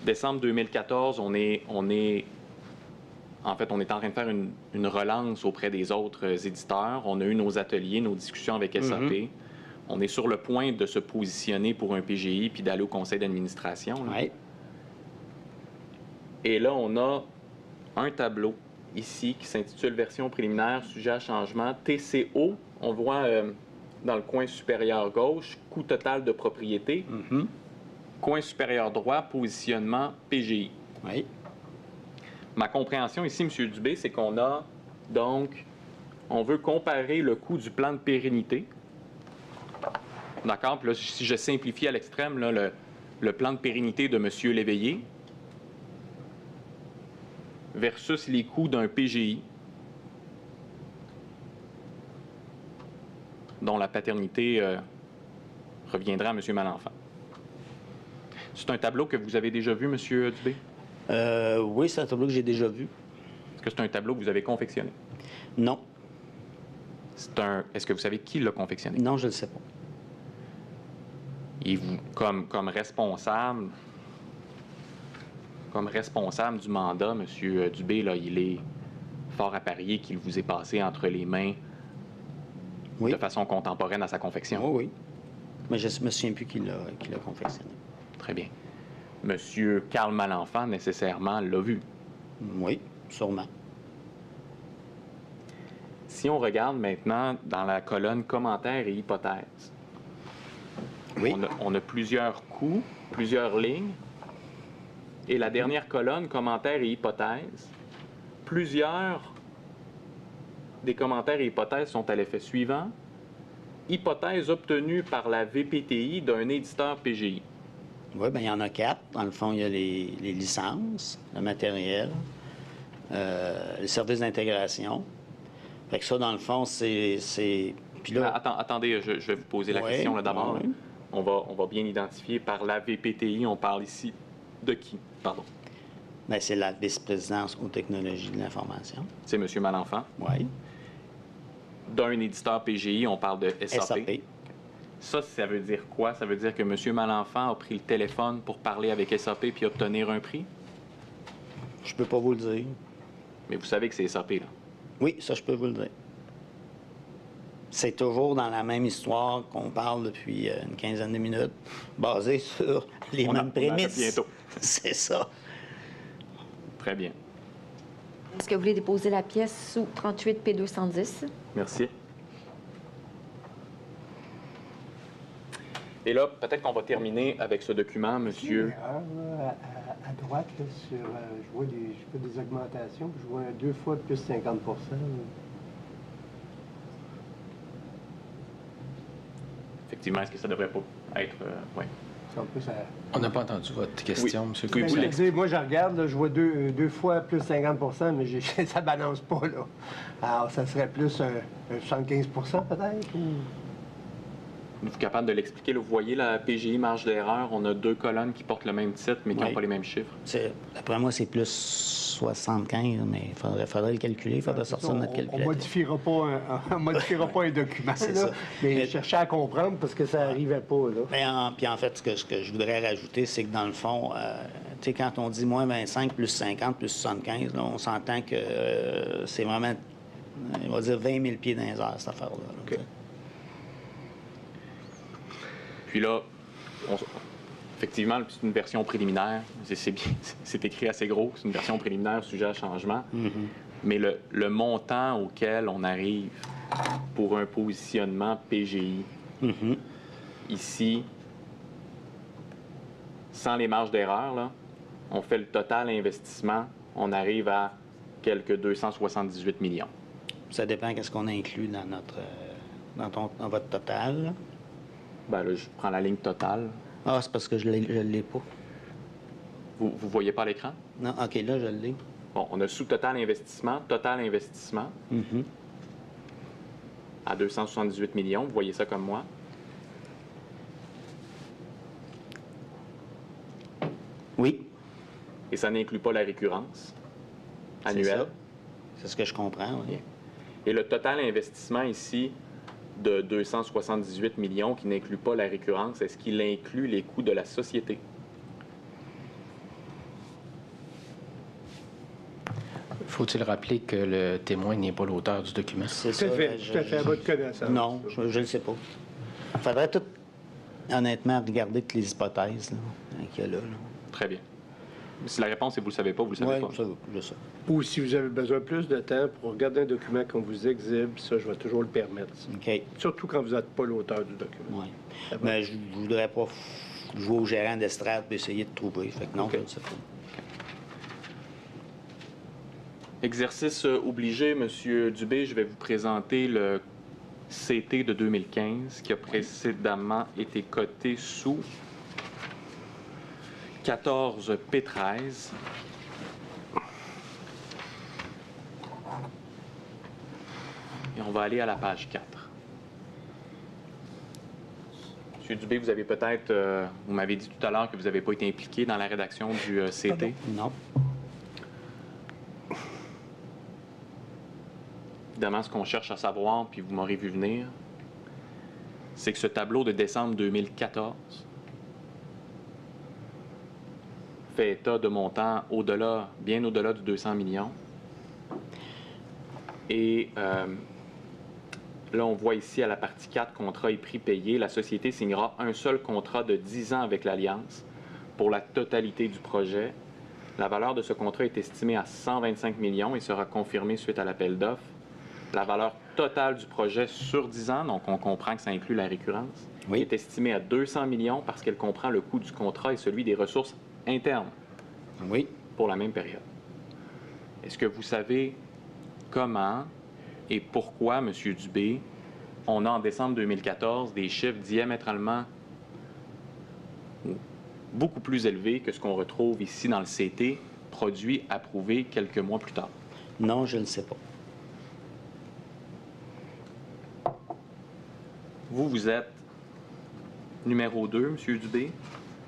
décembre 2014, on est en train de faire une relance auprès des autres éditeurs. On a eu nos ateliers, nos discussions avec SAP. On est sur le point de se positionner pour un PGI puis d'aller au conseil d'administration. Oui. Et là, on a un tableau ici qui s'intitule Version préliminaire, sujet à changement, TCO. On voit dans le coin supérieur gauche, coût total de propriété. Coin supérieur droit, positionnement PGI. Oui. Ma compréhension ici, M. Dubé, c'est qu'on a donc, on veut comparer le coût du plan de pérennité. D'accord? Puis là, si je simplifie à l'extrême, là, le plan de pérennité de M. Léveillé versus les coûts d'un PGI dont la paternité reviendra à M. Malenfant. C'est un tableau que vous avez déjà vu, M. Dubé? Oui, c'est un tableau que j'ai déjà vu. Est-ce que c'est un tableau que vous avez confectionné? Non. Est-ce que vous savez qui l'a confectionné? Non, je ne le sais pas. Et vous, comme responsable du mandat, M. Dubé, là, il est fort à parier qu'il vous est passé entre les mains Oui. de façon contemporaine à sa confection. Oui. Mais je ne me souviens plus qui l'a confectionné. Très bien. M. Karl Malenfant, nécessairement, l'a vu. Oui, sûrement. Si on regarde maintenant dans la colonne commentaires et hypothèses, Oui. on a plusieurs coûts, plusieurs lignes. Et la dernière colonne, commentaires et hypothèses, plusieurs des commentaires et hypothèses sont à l'effet suivant. Hypothèse obtenue par la VPTI d'un éditeur PGI. Oui, bien, il y en a 4. Dans le fond, il y a les licences, le matériel, les services d'intégration. Fait que ça, dans le fond, c'est... Puis là... Attendez, je vais vous poser la Ouais, question là, d'abord. ouais. On va bien identifier par la VPTI, on parle ici de qui? Pardon. Bien, c'est la vice-présidence aux technologies de l'information. C'est M. Malenfant. Oui. D'un éditeur PGI, on parle de SAP. SAP. Ça veut dire quoi? Ça veut dire que M. Malenfant a pris le téléphone pour parler avec SAP puis obtenir un prix? Je peux pas vous le dire. Mais vous savez que c'est SAP, là. Oui, ça, je peux vous le dire. C'est toujours dans la même histoire qu'on parle depuis une quinzaine de minutes, basée sur les mêmes prémices. Bientôt. C'est ça. Très bien. Est-ce que vous voulez déposer la pièce sous 38 P210? Merci. Et là, peut-être qu'on va terminer avec ce document, monsieur. À droite, là, je vois des augmentations, puis je vois 2 fois plus 50 là. Effectivement, est-ce que ça devrait pas être... ouais. C'est un peu ça. On n'a pas entendu votre question, M. Oui, vous Coulson. Moi, je regarde, là, je vois 2 fois plus 50 mais ça ne balance pas, là. Alors, ça serait plus un 75 peut-être? Ou... Êtes-vous capable de l'expliquer? Là, vous voyez la PGI marge d'erreur, on a 2 colonnes qui portent le même titre, mais qui n'ont Oui. pas les mêmes chiffres. D'après moi, c'est plus 75, mais il faudrait le calculer. Il faudrait sortir notre On calculateur. modifiera pas un document, C'est là, ça. mais Mais- je cherchais à comprendre parce que ça n'arrivait pas, là. Puis en fait, ce que je voudrais rajouter, c'est que dans le fond, tu sais, quand on dit moins 25 plus 50 plus 75, là, on s'entend que c'est vraiment, on va dire 20 000 pieds dans les airs, cette affaire-là. là, tu sais. Puis là, effectivement, c'est une version préliminaire. C'est écrit assez gros. C'est une version préliminaire sujet à changement. Mais le montant auquel on arrive pour un positionnement PGI, ici, sans les marges d'erreur, là, on fait le total investissement, on arrive à quelques 278 millions. Ça dépend qu'est-ce qu'on inclut dans notre dans votre total. là. Ben là, je prends la ligne totale. Ah, c'est parce que je l'ai pas. Vous ne voyez pas à l'écran? Non, OK, là, je l'ai. Bon, on a sous total investissement à 278 millions. Vous voyez ça comme moi? Oui, Et ça n'inclut pas la récurrence c'est annuelle. ça. C'est ce que je comprends, oui. Et le total investissement ici de 278 millions qui n'inclut pas la récurrence, est-ce qu'il inclut les coûts de la société? Faut-il rappeler que le témoin n'est pas l'auteur du document? C'est Tout à ça, fait, ben, tout à fait à votre connaissance. Non, je ne le sais pas. Il faudrait tout, honnêtement, regarder toutes les hypothèses là, qu'il y a là. Très bien. Si la réponse est vous le savez pas, vous le savez pas. Oui, ça, je sais. Ou si vous avez besoin de plus de temps pour regarder un document qu'on vous exhibe, ça, je vais toujours le permettre. Ça. OK. Surtout quand vous n'êtes pas l'auteur du document. Oui. Ça va? Mais je ne voudrais pas jouer au gérant d'estrade et essayer de trouver. Fait que non, OK. je ne sais pas. Exercice obligé, M. Dubé, je vais vous présenter le CT de 2015 qui a précédemment été coté sous 14 P13. Et on va aller à la page 4. M. Dubé, vous avez peut-être, vous m'avez dit tout à l'heure que vous n'avez pas été impliqué dans la rédaction du CT. Non. Évidemment, ce qu'on cherche à savoir, puis vous m'aurez vu venir, c'est que ce tableau de décembre 2014 fait état de montants au-delà, bien au-delà du 200 millions. Et là, on voit ici à la partie 4, contrat et prix payés, la société signera un seul contrat de 10 ans avec l'Alliance pour la totalité du projet. La valeur de ce contrat est estimée à 125 millions et sera confirmée suite à l'appel d'offres. La valeur totale du projet sur 10 ans, donc on comprend que ça inclut la récurrence, Oui. est estimée à 200 millions parce qu'elle comprend le coût du contrat et celui des ressources internes Oui. pour la même période. Est-ce que vous savez comment et pourquoi, M. Dubé, on a en décembre 2014 des chiffres diamétralement beaucoup plus élevés que ce qu'on retrouve ici dans le CT, produit approuvé quelques mois plus tard? Non, je ne sais pas. Vous êtes numéro 2, M. Dubé.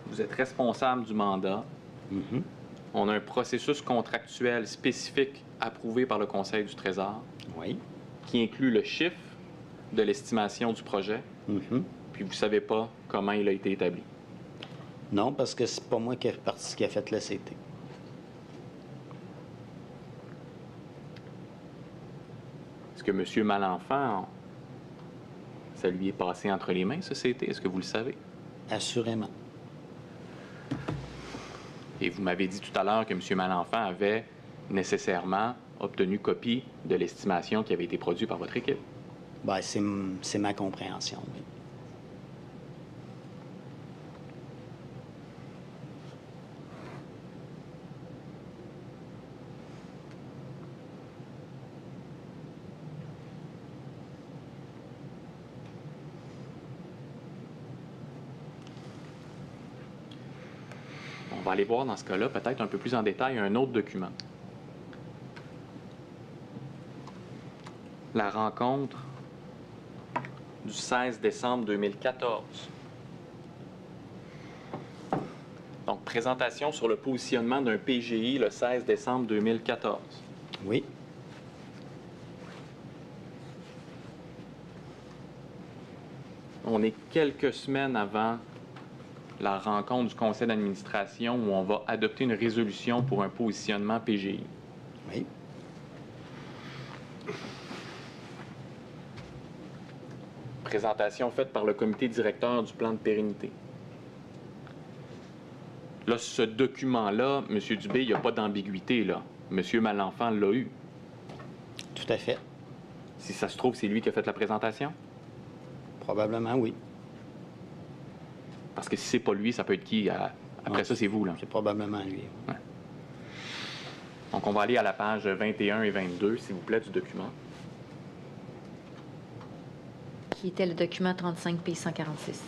Vous êtes responsable du mandat. Mhm. On a un processus contractuel spécifique approuvé par le Conseil du Trésor Oui. qui inclut le chiffre de l'estimation du projet, Mhm. puis vous ne savez pas comment il a été établi. Non, parce que c'est pas moi qui a fait le CT. Est-ce que M. Malenfant, ça lui est passé entre les mains, ce CT? Est-ce que vous le savez? Assurément. Et vous m'avez dit tout à l'heure que M. Malenfant avait nécessairement obtenu copie de l'estimation qui avait été produite par votre équipe. Ben, c'est ma compréhension, oui. On va aller voir dans ce cas-là, peut-être un peu plus en détail, un autre document. La rencontre du 16 décembre 2014. Donc, présentation sur le positionnement d'un PGI le 16 décembre 2014. Oui. On est quelques semaines avant la rencontre du conseil d'administration où on va adopter une résolution pour un positionnement PGI. Oui. Présentation faite par le comité directeur du plan de pérennité. Là, ce document-là, M. Dubé, il n'y a pas d'ambiguïté, là. M. Malenfant l'a eu. Tout à fait. Si ça se trouve, c'est lui qui a fait la présentation. Probablement, oui. Parce que si c'est pas lui, ça peut être qui? Après Ouais, ça, c'est vous, là. C'est probablement lui. Donc, on va aller à la page 21 et 22, s'il vous plaît, du document. Qui était le document 35P146.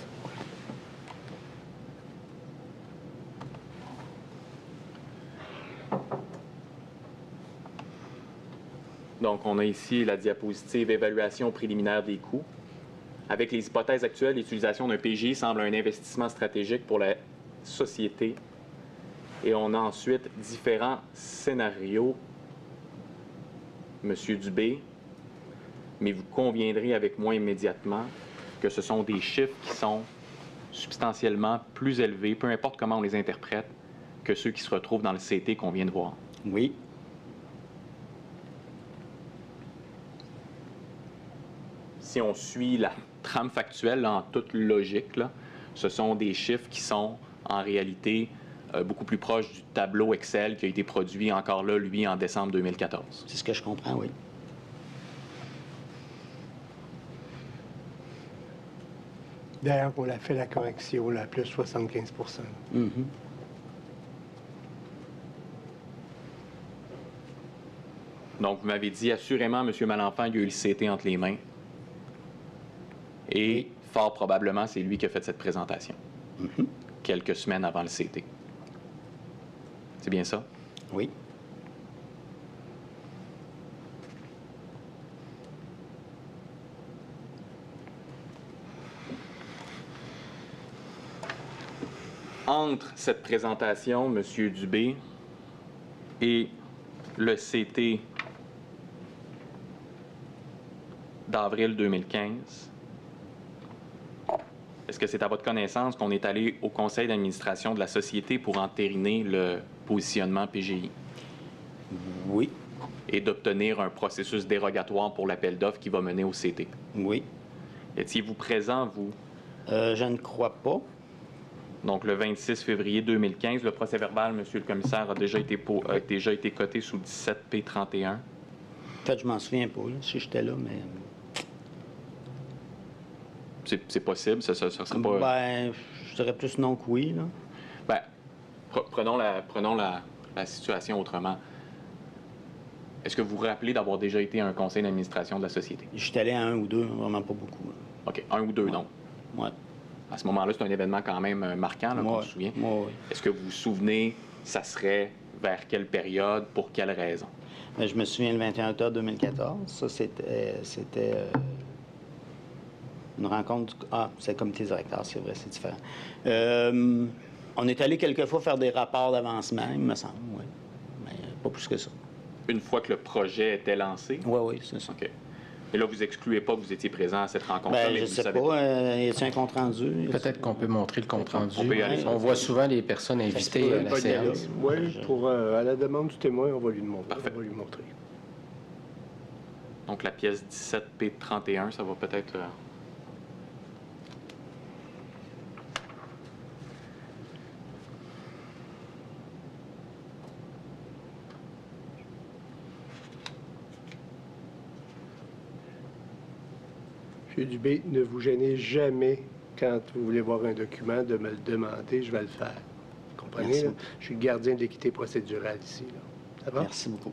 Donc, on a ici la diapositive évaluation préliminaire des coûts. Avec les hypothèses actuelles, l'utilisation d'un PGI semble un investissement stratégique pour la société. Et on a ensuite différents scénarios, M. Dubé, mais vous conviendrez avec moi immédiatement que ce sont des chiffres qui sont substantiellement plus élevés, peu importe comment on les interprète, que ceux qui se retrouvent dans le CT qu'on vient de voir. Oui. Si on suit la trame factuelle là, en toute logique, là, ce sont des chiffres qui sont en réalité beaucoup plus proche du tableau Excel qui a été produit encore là, lui, en décembre 2014. C'est ce que je comprends, oui. D'ailleurs, on a fait la correction, là, plus 75 Mhm. Donc, vous m'avez dit, assurément, M. Malenfant, il a eu le CT entre les mains. Et Oui. fort probablement, c'est lui qui a fait cette présentation, Mhm. quelques semaines avant le CT. C'est bien ça? Oui. Entre cette présentation, M. Dubé, et le CT d'avril 2015, est-ce que c'est à votre connaissance qu'on est allé au conseil d'administration de la société pour entériner le positionnement PGI Oui. et d'obtenir un processus dérogatoire pour l'appel d'offres qui va mener au CT? Oui. Étiez-vous présent, vous? Je ne crois pas. Donc, le 26 février 2015, le procès-verbal, Monsieur le commissaire, a déjà été coté sous 17P31. En fait, je m'en souviens pas, là, si j'étais là, mais... C'est possible, ça serait pas... Ben, je dirais plus non que oui, là. Ben, prenons la situation autrement. Est-ce que vous vous rappelez d'avoir déjà été à un conseil d'administration de la société? J'étais allé à un ou deux, vraiment pas beaucoup, là. OK, 1 ou 2, donc. Ouais. À ce moment-là, c'est un événement quand même marquant, là, qu'on Ouais. se souvient. Ouais, ouais. Est-ce que vous vous souvenez, ça serait vers quelle période, pour quelle raison? Ben, je me souviens, le 21 octobre 2014, ça, c'était une rencontre... c'est le comité directeur, c'est vrai, c'est différent. On est allé quelquefois faire des rapports d'avancement, il me semble, oui. Mais pas plus que ça. Une fois que le projet était lancé? Oui, oui, c'est ça. OK. Et là, vous excluez pas que vous étiez présent à cette rencontre-là, Ben, mais je vous sais savez pas, y a-t-il un compte-rendu? Peut-être qu'on peut montrer le compte-rendu. On peut y aller. On voit souvent les personnes invitées à la pas y aller. séance. Oui, à la demande du témoin, on va lui demander. Parfait. On va lui montrer. Donc, la pièce 17P31, ça va peut-être... M. Dubé, ne vous gênez jamais quand vous voulez voir un document de me le demander, je vais le faire. Vous comprenez? Merci Là? beaucoup. Je suis le gardien de l'équité procédurale ici. Là. Ça va? Merci beaucoup.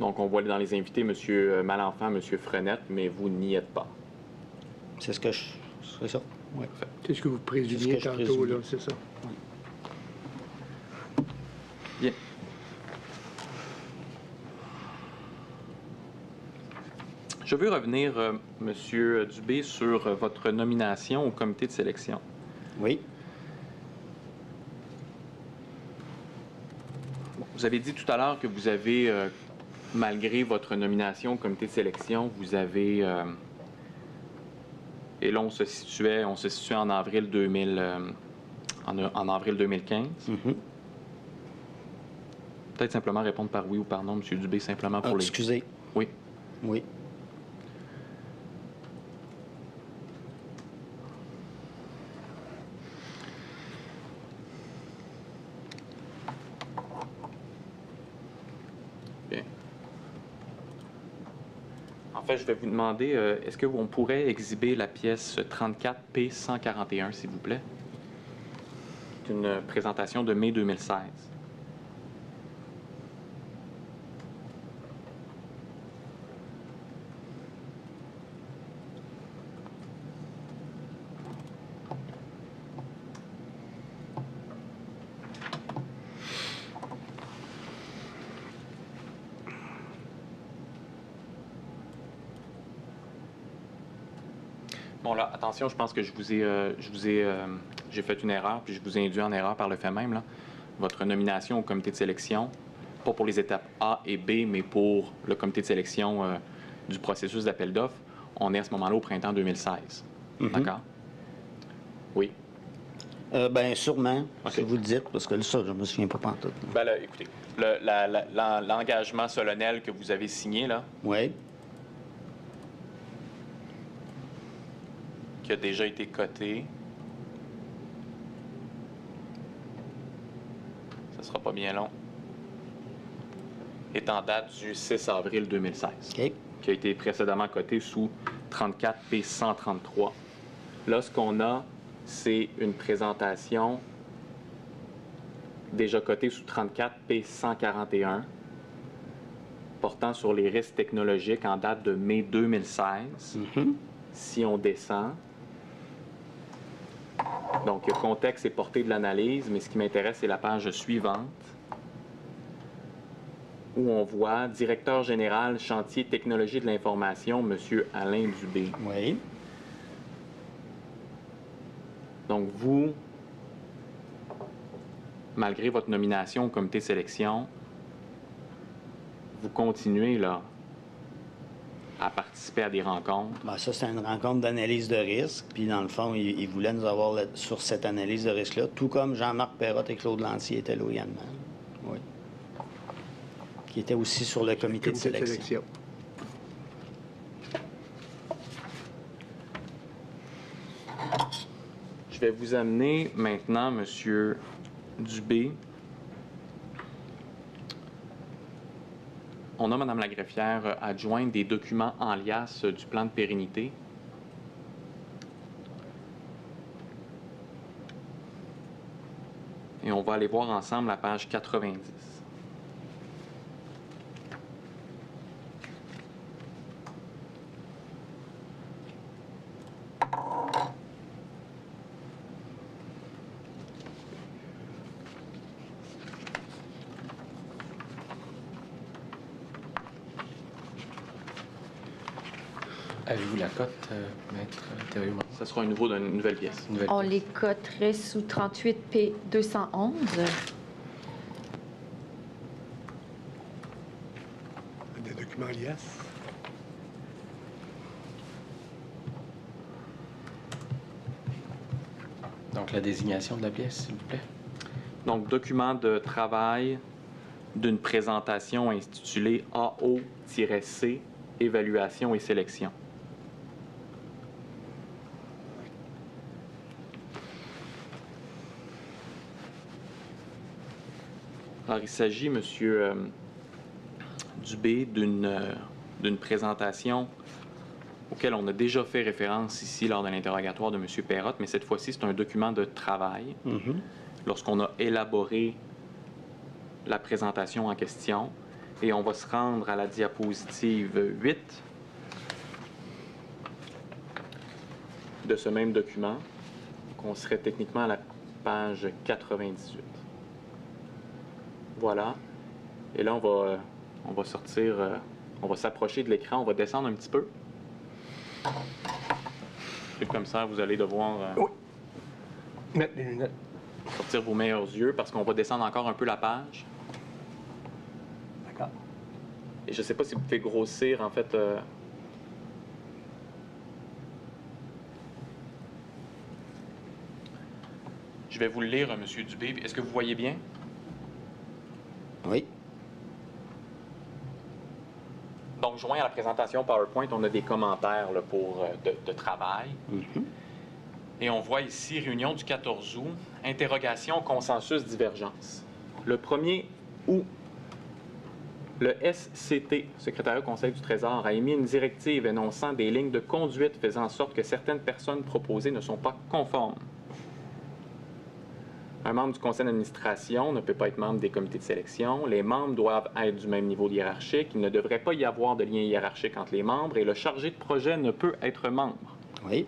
Donc, on voit dans les invités M. Malenfant, M. Frenette, mais vous n'y êtes pas. C'est ce que je... C'est ça? Oui. C'est ce que vous C'est présumiez ce que je tantôt, présumais. là, c'est ça? Bien. Je veux revenir, M. Dubé, sur votre nomination au comité de sélection. Oui. Vous avez dit tout à l'heure que vous avez, malgré votre nomination au comité de sélection, vous avez... et là, on se situait en avril 2015. Mhm. Peut-être simplement répondre par oui ou par non, M. Dubé, simplement pour les... Excusez. Oui. Oui. Bien. En fait, je vais vous demander, est-ce qu'on pourrait exhiber la pièce 34P141, s'il vous plaît? C'est une présentation de mai 2016. Bon, là, attention, je pense que j'ai fait une erreur, puis je vous ai induit en erreur par le fait même, là. Votre nomination au comité de sélection, pas pour les étapes A et B, mais pour le comité de sélection du processus d'appel d'offres, on est à ce moment-là au printemps 2016. Mhm. D'accord? Oui. Bien, sûrement, OK. si vous le dites, parce que ça, je ne me souviens pas pantoute. Ben là, écoutez, l'engagement solennel que vous avez signé, là, Oui, qui a déjà été coté, ça sera pas bien long, est en date du 6 avril 2016, OK. qui a été précédemment coté sous 34 P 133. Là, ce qu'on a, c'est une présentation déjà cotée sous 34 P 141 portant sur les risques technologiques en date de mai 2016. Si on descend, donc le contexte et portée de l'analyse, mais ce qui m'intéresse, c'est la page suivante, où on voit directeur général chantier technologie de l'information, M. Alain Dubé. Oui. Donc, vous, malgré votre nomination au comité de sélection, vous continuez là, à participer à des rencontres. Ben, ça, c'est une rencontre d'analyse de risque. Puis, dans le fond, ils voulaient nous avoir sur cette analyse de risque-là, tout comme Jean-Marc Perrotte et Claude Lantier étaient là également. Oui. Qui étaient aussi sur le comité de sélection. Je vais vous amener maintenant, M. Dubé. On a, Mme la greffière, adjointe des documents en liasse du plan de pérennité. Et on va aller voir ensemble la page 90. Avez-vous la cote, Maître Thériault? Ce sera un nouveau d'une nouvelle pièce. Nouvelle On pièce. les coterait sous 38 P 211. Des documents liasses. Donc, la désignation de la pièce, s'il vous plaît. Donc, document de travail d'une présentation intitulée AO-C, évaluation et sélection. Alors, il s'agit, M. Dubé, d'une présentation auquel on a déjà fait référence ici lors de l'interrogatoire de M. Perrotte, mais cette fois-ci, c'est un document de travail. Lorsqu'on a élaboré la présentation en question, et on va se rendre à la diapositive 8 de ce même document, qu'on serait techniquement à la page 98. Voilà. Et là, on va sortir, on va s'approcher de l'écran, on va descendre un petit peu. Et comme ça, vous allez devoir Mettre les lunettes. sortir vos meilleurs yeux parce qu'on va descendre encore un peu la page. D'accord. Et je ne sais pas si vous pouvez grossir, en fait. Je vais vous le lire, M. Dubé. Est-ce que vous voyez bien? Oui. Donc, joint à la présentation PowerPoint, on a des commentaires là, de travail. Et on voit ici, réunion du 14 août, interrogation, consensus, divergence. Le 1er août, le SCT, Secrétariat au Conseil du Trésor, a émis une directive énonçant des lignes de conduite faisant en sorte que certaines personnes proposées ne sont pas conformes. Un membre du conseil d'administration ne peut pas être membre des comités de sélection. Les membres doivent être du même niveau hiérarchique. Il ne devrait pas y avoir de lien hiérarchique entre les membres et le chargé de projet ne peut être membre. Oui.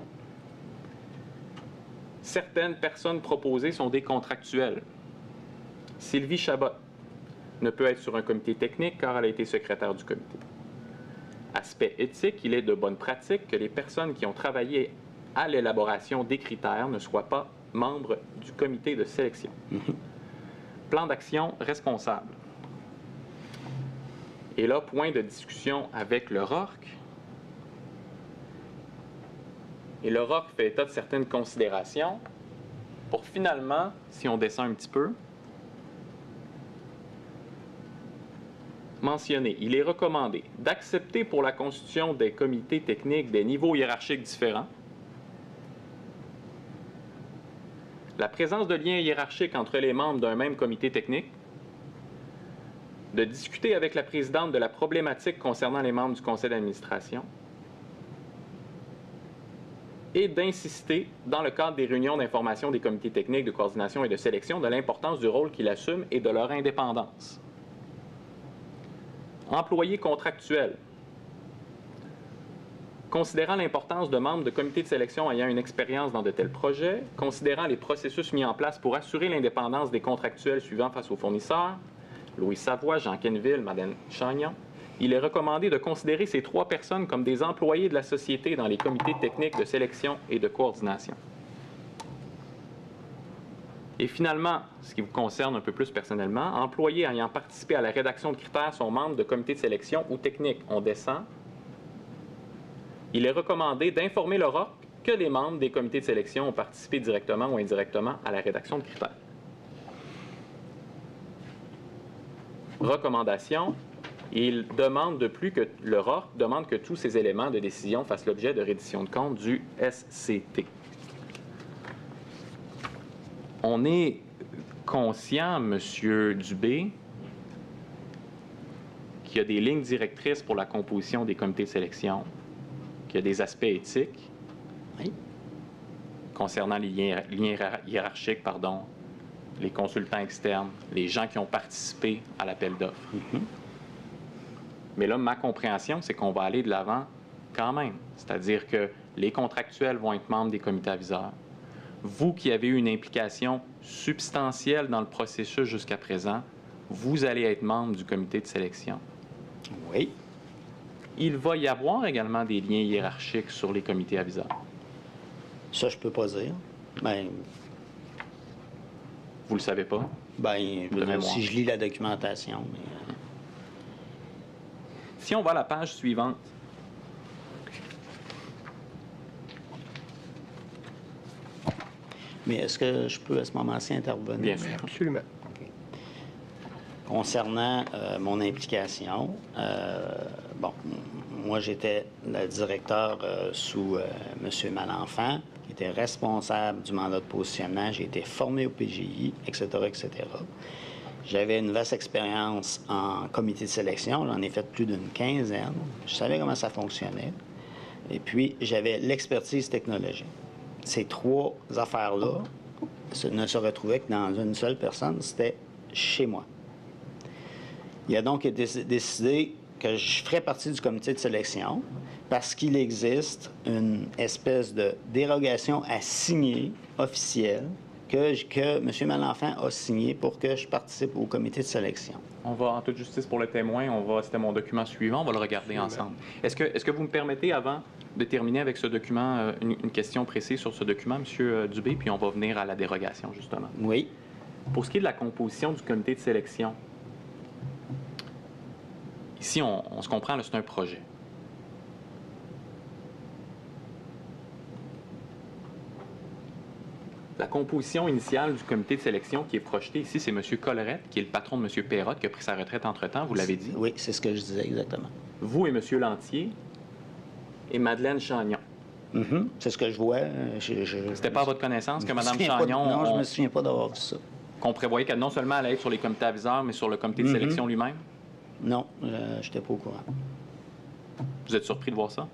Certaines personnes proposées sont des contractuels. Sylvie Chabot ne peut être sur un comité technique car elle a été secrétaire du comité. Aspect éthique, il est de bonne pratique que les personnes qui ont travaillé à l'élaboration des critères ne soient pas membres du comité de sélection. Plan d'action responsable. Et là, point de discussion avec le RORC. Et le RORC fait état de certaines considérations. pour finalement, si on descend un petit peu, mentionner, il est recommandé d'accepter pour la constitution des comités techniques des niveaux hiérarchiques différents la présence de liens hiérarchiques entre les membres d'un même comité technique, de discuter avec la présidente de la problématique concernant les membres du conseil d'administration et d'insister, dans le cadre des réunions d'information des comités techniques de coordination et de sélection, de l'importance du rôle qu'ils assument et de leur indépendance. Employés contractuels. Considérant l'importance de membres de comités de sélection ayant une expérience dans de tels projets, considérant les processus mis en place pour assurer l'indépendance des contractuels suivants face aux fournisseurs, Louis Savoie, Jean Quenneville, Madeleine Chagnon, il est recommandé de considérer ces 3 personnes comme des employés de la société dans les comités techniques de sélection et de coordination. Et finalement, ce qui vous concerne un peu plus personnellement, employés ayant participé à la rédaction de critères sont membres de comités de sélection ou techniques. On descend. Il est recommandé d'informer le ROC que les membres des comités de sélection ont participé directement ou indirectement à la rédaction de critères. Recommandation. Il demande de plus que le ROC demande que tous ces éléments de décision fassent l'objet de reddition de compte du SCT. On est conscient, M. Dubé, qu'il y a des lignes directrices pour la composition des comités de sélection, qu'il y a des aspects éthiques concernant les liens hiérarchiques, les consultants externes, les gens qui ont participé à l'appel d'offres. Mais là, ma compréhension, c'est qu'on va aller de l'avant quand même. C'est-à-dire que les contractuels vont être membres des comités aviseurs. Vous qui avez eu une implication substantielle dans le processus jusqu'à présent, vous allez être membre du comité de sélection. Oui. Il va y avoir également des liens hiérarchiques sur les comités aviseurs. Ça, je peux pas dire. Ben, Vous le savez pas? je veux dire, si je lis la documentation. Mais, Si on va à la page suivante, mais est-ce que je peux à ce moment-ci intervenir? Bien sûr. Absolument. OK. Concernant mon implication, moi j'étais le directeur sous M. Malenfant, qui était responsable du mandat de positionnement. J'ai été formé au PGI, etc., etc. J'avais une vaste expérience en comité de sélection. J'en ai fait plus d'une quinzaine. Je savais comment ça fonctionnait. Et puis, j'avais l'expertise technologique. Ces 3 affaires-là ne se retrouvaient que dans une seule personne, c'était chez moi. Il a donc été décidé que je ferais partie du comité de sélection parce qu'il existe une espèce de dérogation à signer officielle que M. Malenfant a signé pour que je participe au comité de sélection. on va, en toute justice pour le témoin, c'était mon document suivant, on va le regarder ensemble. Est-ce que vous me permettez, avant de terminer avec ce document, une question précise sur ce document, M. Dubé, puis on va venir à la dérogation, justement. Oui. Pour ce qui est de la composition du comité de sélection, ici, on se comprend, là, c'est un projet. La composition initiale du comité de sélection qui est projetée ici, c'est M. Collerette, qui est le patron de M. Perrotte, qui a pris sa retraite entre-temps, vous l'avez dit. Oui, c'est ce que je disais exactement. Vous et M. Lantier et Madeleine Chagnon. C'est ce que je vois. C'était pas à votre connaissance que Mme Non, Chagnon... je me souviens pas d'avoir vu ça. Qu'on prévoyait qu'elle non seulement allait être sur les comités aviseurs, mais sur le comité de sélection lui-même? Non, je n'étais pas au courant. Vous êtes surpris de voir ça?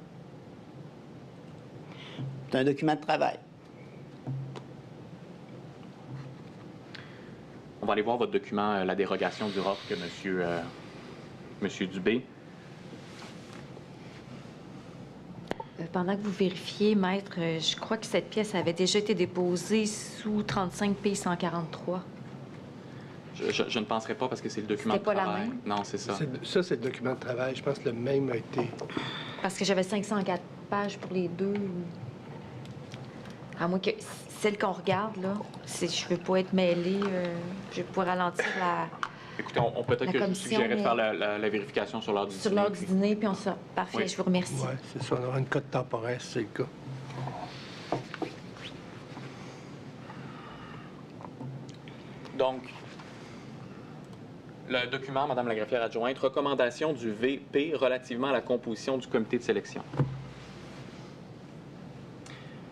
C'est un document de travail. On va aller voir votre document, la dérogation du ROC, M. Dubé. Pendant que vous vérifiez, Maître, je crois que cette pièce avait déjà été déposée sous 35 P 143. Je ne penserai pas parce que c'est le document de C'était pas la travail. même? Non, c'est ça. Ça, c'est le document de travail. Je pense que le même a été... Parce que j'avais 504 pages pour les deux. À moins que celle qu'on regarde, là, je ne veux pas être mêlée, je vais pouvoir ralentir Écoutez, on peut-être La que je vous commission, suggérais de mais- faire la vérification sur l'heure du sur dîner, l'heure du puis- dîner, puis on sort. Parfait, Oui. je vous remercie. Oui, c'est ça. On aura une cote temporaire, si c'est le cas. Donc, le document, Madame la greffière adjointe, recommandation du VP relativement à la composition du comité de sélection.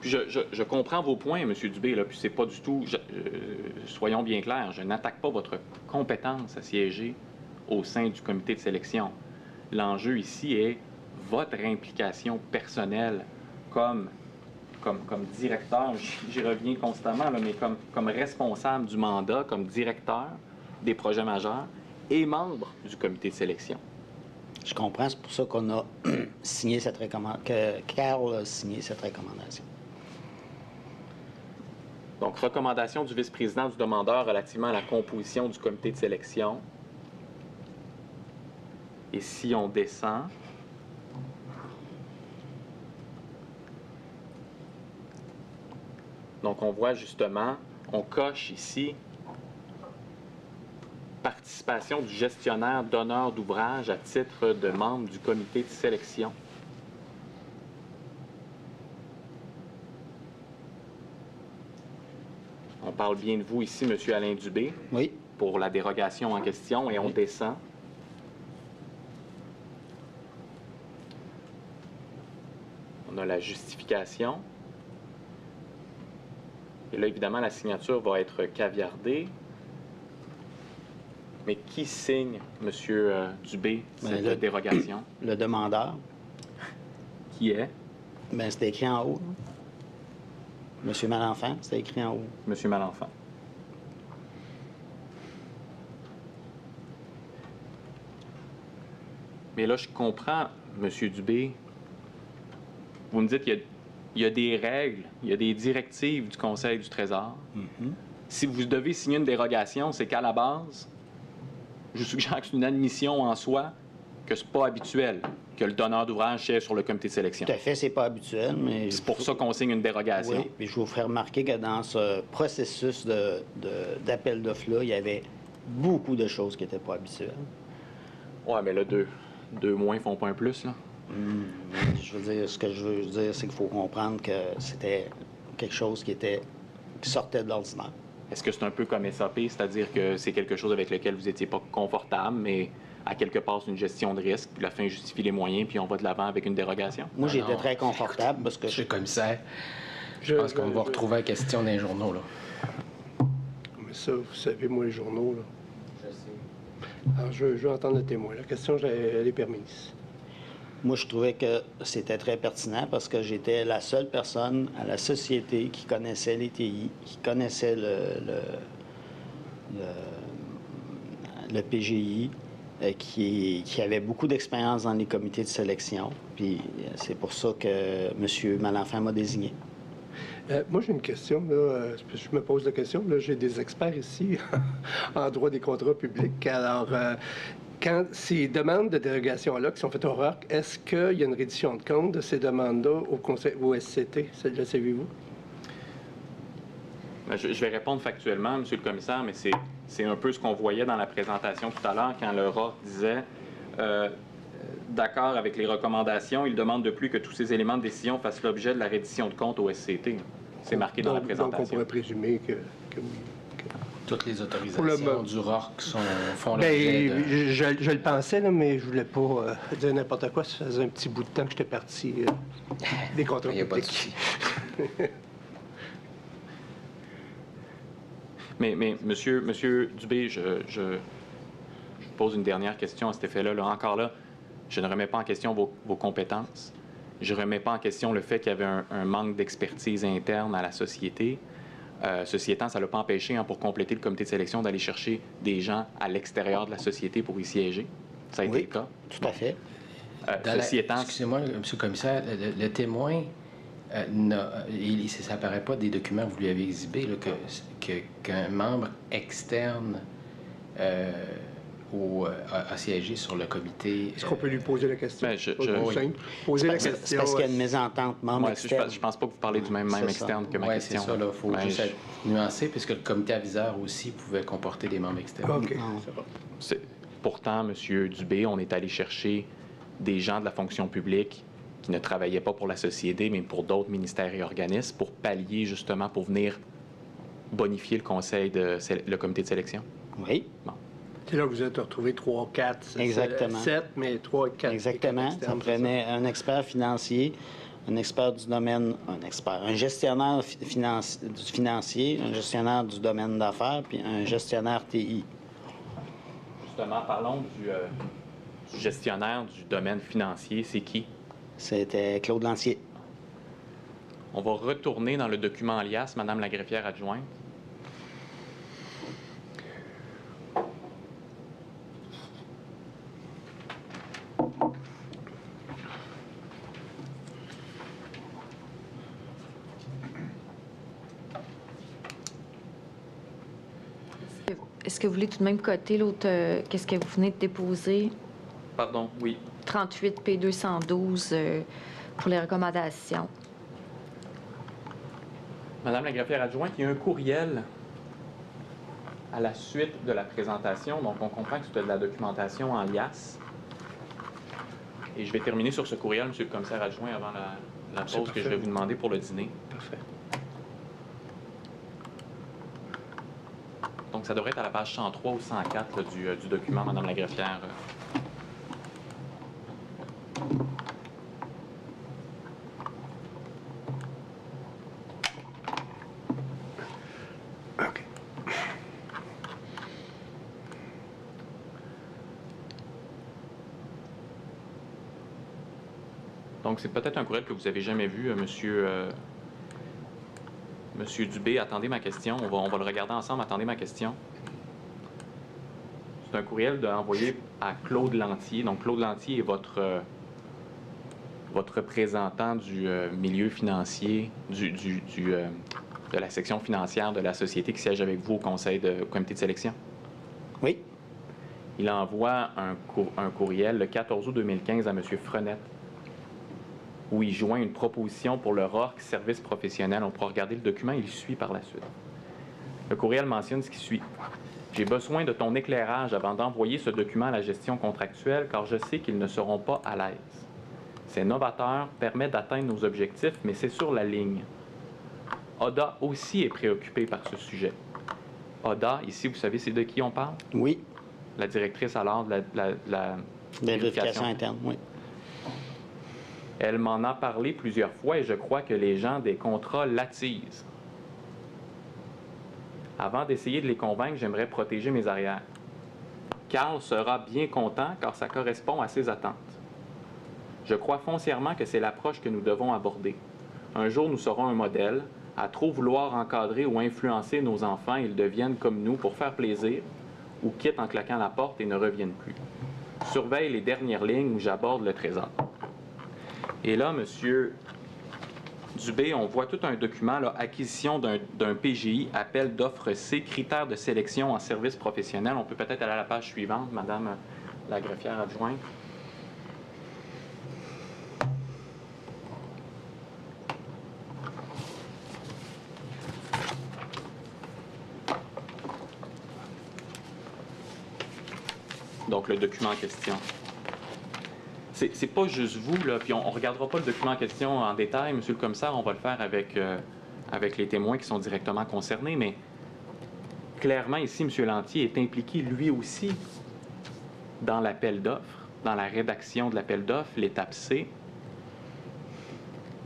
Puis je comprends vos points, M. Dubé, là, puis c'est pas du tout... soyons bien clairs, je n'attaque pas votre compétence à siéger au sein du comité de sélection. L'enjeu ici est votre implication personnelle comme directeur, j'y reviens constamment, là, mais comme responsable du mandat, comme directeur des projets majeurs et membre du comité de sélection. Je comprends, c'est pour ça qu'on a signé cette recommandation, que Carl a signé cette recommandation. Donc, recommandation du vice-président du demandeur relativement à la composition du comité de sélection. Et si on descend, donc on voit justement, on coche ici participation du gestionnaire donneur d'ouvrage à titre de membre du comité de sélection. On parle bien de vous ici, M. Alain Dubé, Oui. pour la dérogation en question, et on descend. On a la justification. Et là, évidemment, la signature va être caviardée. Mais qui signe, M. Dubé, cette dérogation? Le demandeur, Qui est? bien, c'était écrit en haut. Là. Monsieur Malenfant, c'était écrit en haut. M. Malenfant. Mais là, je comprends, M. Dubé. Vous me dites qu'il y a des règles, il y a des directives du Conseil du Trésor. Si vous devez signer une dérogation, c'est qu'à la base, je suggère que c'est une admission en soi, que c'est pas habituel que le donneur d'ouvrage siège sur le comité de sélection. Tout à fait, c'est pas habituel, mais... C'est pour ça qu'on signe une dérogation. Oui, puis je vous ferai remarquer que dans ce processus d'appel d'offres-là, il y avait beaucoup de choses qui n'étaient pas habituelles. Ouais, mais là, deux moins font pas un plus, là. Je veux dire, ce que je veux dire, c'est qu'il faut comprendre que c'était quelque chose qui sortait de l'ordinaire. Est-ce que c'est un peu comme SAP, c'est-à-dire que c'est quelque chose avec lequel vous n'étiez pas confortable, mais à quelque part, c'est une gestion de risque, puis la fin justifie les moyens, puis on va de l'avant avec une dérogation? Moi, j'étais très confortable parce que... Monsieur le commissaire, je pense qu'on va retrouver la question dans les journaux, là. Mais ça, vous savez, moi, les journaux, là. Je sais. Alors, je veux entendre le témoin. La question, elle est permise. Moi, je trouvais que c'était très pertinent parce que j'étais la seule personne à la société qui connaissait les TI, qui connaissait le PGI, qui avait beaucoup d'expérience dans les comités de sélection. Puis c'est pour ça que M. Malenfant m'a désigné. Moi, j'ai une question. Là, je me pose la question. Là, j'ai des experts ici en droit des contrats publics. Alors, quand ces demandes de dérogation-là qui sont faites au ROC, est-ce qu'il y a une reddition de compte de ces demandes-là au SCT? Le savez-vous? Je vais répondre factuellement, M. le commissaire, mais c'est un peu ce qu'on voyait dans la présentation tout à l'heure quand le ROC disait d'accord avec les recommandations, il demande de plus que tous ces éléments de décision fassent l'objet de la reddition de compte au SCT. C'est marqué dans la présentation. Donc, on pourrait présumer que oui. Toutes les autorisations du ROC font Bien, l'objet de... je le pensais, là, mais je voulais pas dire n'importe quoi. Ça faisait un petit bout de temps que j'étais parti des contrats Il n'y a pas de publics. souci. Mais monsieur Dubé, je pose une dernière question à cet effet-là. Là, encore là, je ne remets pas en question vos compétences. Je ne remets pas en question le fait qu'il y avait un manque d'expertise interne à la société. Ceci étant, ça ne l'a pas empêché, pour compléter le comité de sélection, d'aller chercher des gens à l'extérieur de la société pour y siéger. Ça a été le cas. Tout à fait. Ceci étant... Excusez-moi, M. le commissaire, le témoin, ça n'apparaît pas des documents que vous lui avez exhibés, là, qu'un membre externe a siégé sur le comité. Est-ce qu'on peut lui poser la question? Ben, simple. Poser la question. C'est parce qu'il y a une mésentente membre externe. Je pense pas que vous parlez du même externe que ma question. Oui, c'est ça. Il faut juste être nuancé, puisque le comité aviseur aussi pouvait comporter des membres externes. OK, c'est bon. Pourtant, M. Dubé, on est allé chercher des gens de la fonction publique qui ne travaillaient pas pour la société, mais pour d'autres ministères et organismes, pour pallier justement, pour venir bonifier le le comité de sélection? Oui, C'est là que vous êtes retrouvé 3, 4, Exactement. 7, mais 3 et 4. exactement. Ça me prenait un expert financier, un expert du domaine, un gestionnaire financier, un gestionnaire du domaine d'affaires, puis un gestionnaire TI. Justement, parlons du gestionnaire du domaine financier. C'est qui? C'était Claude Lancier. On va retourner dans le document alias, Madame la greffière adjointe. Est-ce que vous voulez tout de même coter l'autre, qu'est-ce que vous venez de déposer? Pardon, oui. 38 P212 pour les recommandations. Madame la greffière adjointe, il y a un courriel à la suite de la présentation. Donc, on comprend que c'était de la documentation en liasse. Et je vais terminer sur ce courriel, Monsieur le commissaire adjoint, avant la pause que je vais vous demander pour le dîner. Parfait. Donc, ça devrait être à la page 103 ou 104 là, du document, Madame la greffière. OK. Donc, c'est peut-être un courriel que vous avez jamais vu, Monsieur Dubé. Attendez ma question. On va le regarder ensemble. Attendez ma question. C'est un courriel envoyé à Claude Lantier. Donc, Claude Lantier est votre représentant du milieu financier, de la section financière de la société qui siège avec vous au comité de sélection. Oui, Il envoie un courriel le 14 août 2015 à M. Frenette, où il joint une proposition pour le RORC service professionnel. On pourra regarder le document, il suit par la suite. Le courriel mentionne ce qui suit. « J'ai besoin de ton éclairage avant d'envoyer ce document à la gestion contractuelle, car je sais qu'ils ne seront pas à l'aise. C'est novateur, permet d'atteindre nos objectifs, mais c'est sur la ligne. Oda aussi est préoccupée par ce sujet. Oda, ici, vous savez, c'est de qui on parle? oui, La directrice alors de la vérification interne, oui. Elle m'en a parlé plusieurs fois et je crois que les gens des contrats l'attisent. Avant d'essayer de les convaincre, j'aimerais protéger mes arrières. Carl sera bien content car ça correspond à ses attentes. Je crois foncièrement que c'est l'approche que nous devons aborder. Un jour, nous serons un modèle. À trop vouloir encadrer ou influencer nos enfants, ils deviennent comme nous pour faire plaisir ou quittent en claquant la porte et ne reviennent plus. Surveille les dernières lignes où j'aborde le trésor. Et là, Monsieur Dubé, on voit tout un document, là, acquisition d'un PGI, appel d'offre C, critères de sélection en service professionnel. On peut peut-être aller à la page suivante, Madame la greffière adjointe. Donc, le document en question. C'est pas juste vous, là, puis on ne regardera pas le document en question en détail, Monsieur le commissaire, on va le faire avec les témoins qui sont directement concernés, mais clairement, ici, M. Lantier est impliqué, lui aussi, dans l'appel d'offres, dans la rédaction de l'appel d'offres, l'étape C.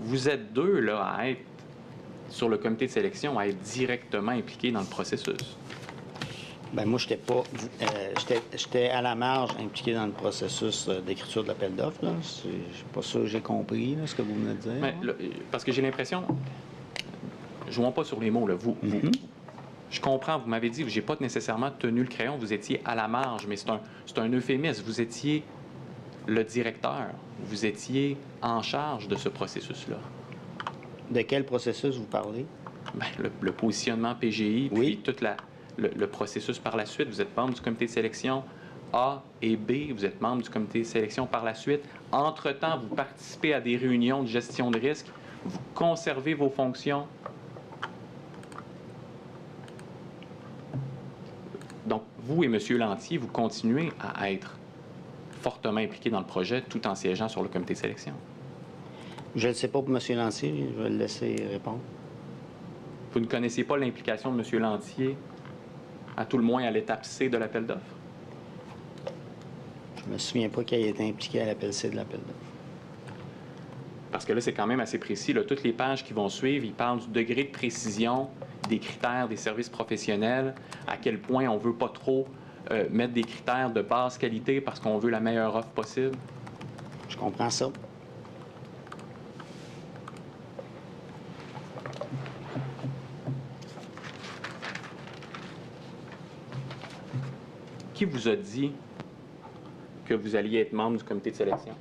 Vous êtes deux, là, à être sur le comité de sélection, à être directement impliqués dans le processus. Ben moi, j'étais à la marge impliqué dans le processus d'écriture de l'appel d'offres. C'est pas ça que j'ai compris, là, ce que vous venez de dire. Mais, là, parce que j'ai l'impression, jouons pas sur les mots, là, vous, je comprends, vous m'avez dit, j'ai pas nécessairement tenu le crayon, vous étiez à la marge, mais c'est un euphémisme, vous étiez le directeur, vous étiez en charge de ce processus-là. De quel processus vous parlez? Ben, le positionnement PGI, Oui. puis tout le processus par la suite. Vous êtes membre du comité de sélection A et B, vous êtes membre du comité de sélection par la suite. Entre-temps, vous participez à des réunions de gestion de risque, vous conservez vos fonctions. Donc, vous et M. Lantier, vous continuez à être fortement impliqués dans le projet tout en siégeant sur le comité de sélection. Je ne sais pas pour M. Lancier, je vais le laisser répondre. Vous ne connaissez pas l'implication de M. Lantier, à tout le moins à l'étape C de l'appel d'offres? Je me souviens pas qu'il ait été impliqué à l'appel C de l'appel d'offres. Parce que là, c'est quand même assez précis. Là. Toutes les pages qui vont suivre, ils parlent du degré de précision, des critères des services professionnels, à quel point on ne veut pas trop mettre des critères de basse qualité parce qu'on veut la meilleure offre possible. Je comprends ça. Qui vous a dit que vous alliez être membre du comité de sélection?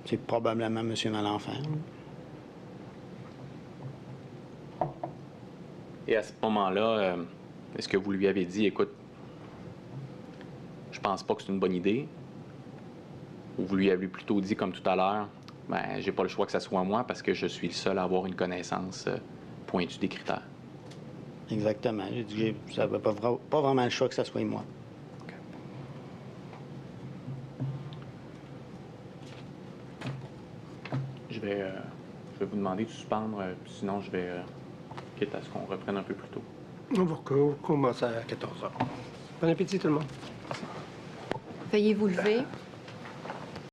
C'est probablement M. Malenfant. Et à ce moment-là, est-ce que vous lui avez dit, écoute, je pense pas que c'est une bonne idée? Ou vous lui avez plutôt dit, comme tout à l'heure, ben, j'ai pas le choix que ça soit moi parce que je suis le seul à avoir une connaissance pointue des critères? Exactement. J'ai dit que ça n'avait pas vraiment le choix que ça soit moi. OK. Je vais vous demander de suspendre, sinon je vais, quitte à ce qu'on reprenne un peu plus tôt. On va commencer à 14h. Bon appétit, tout le monde. Veuillez vous lever.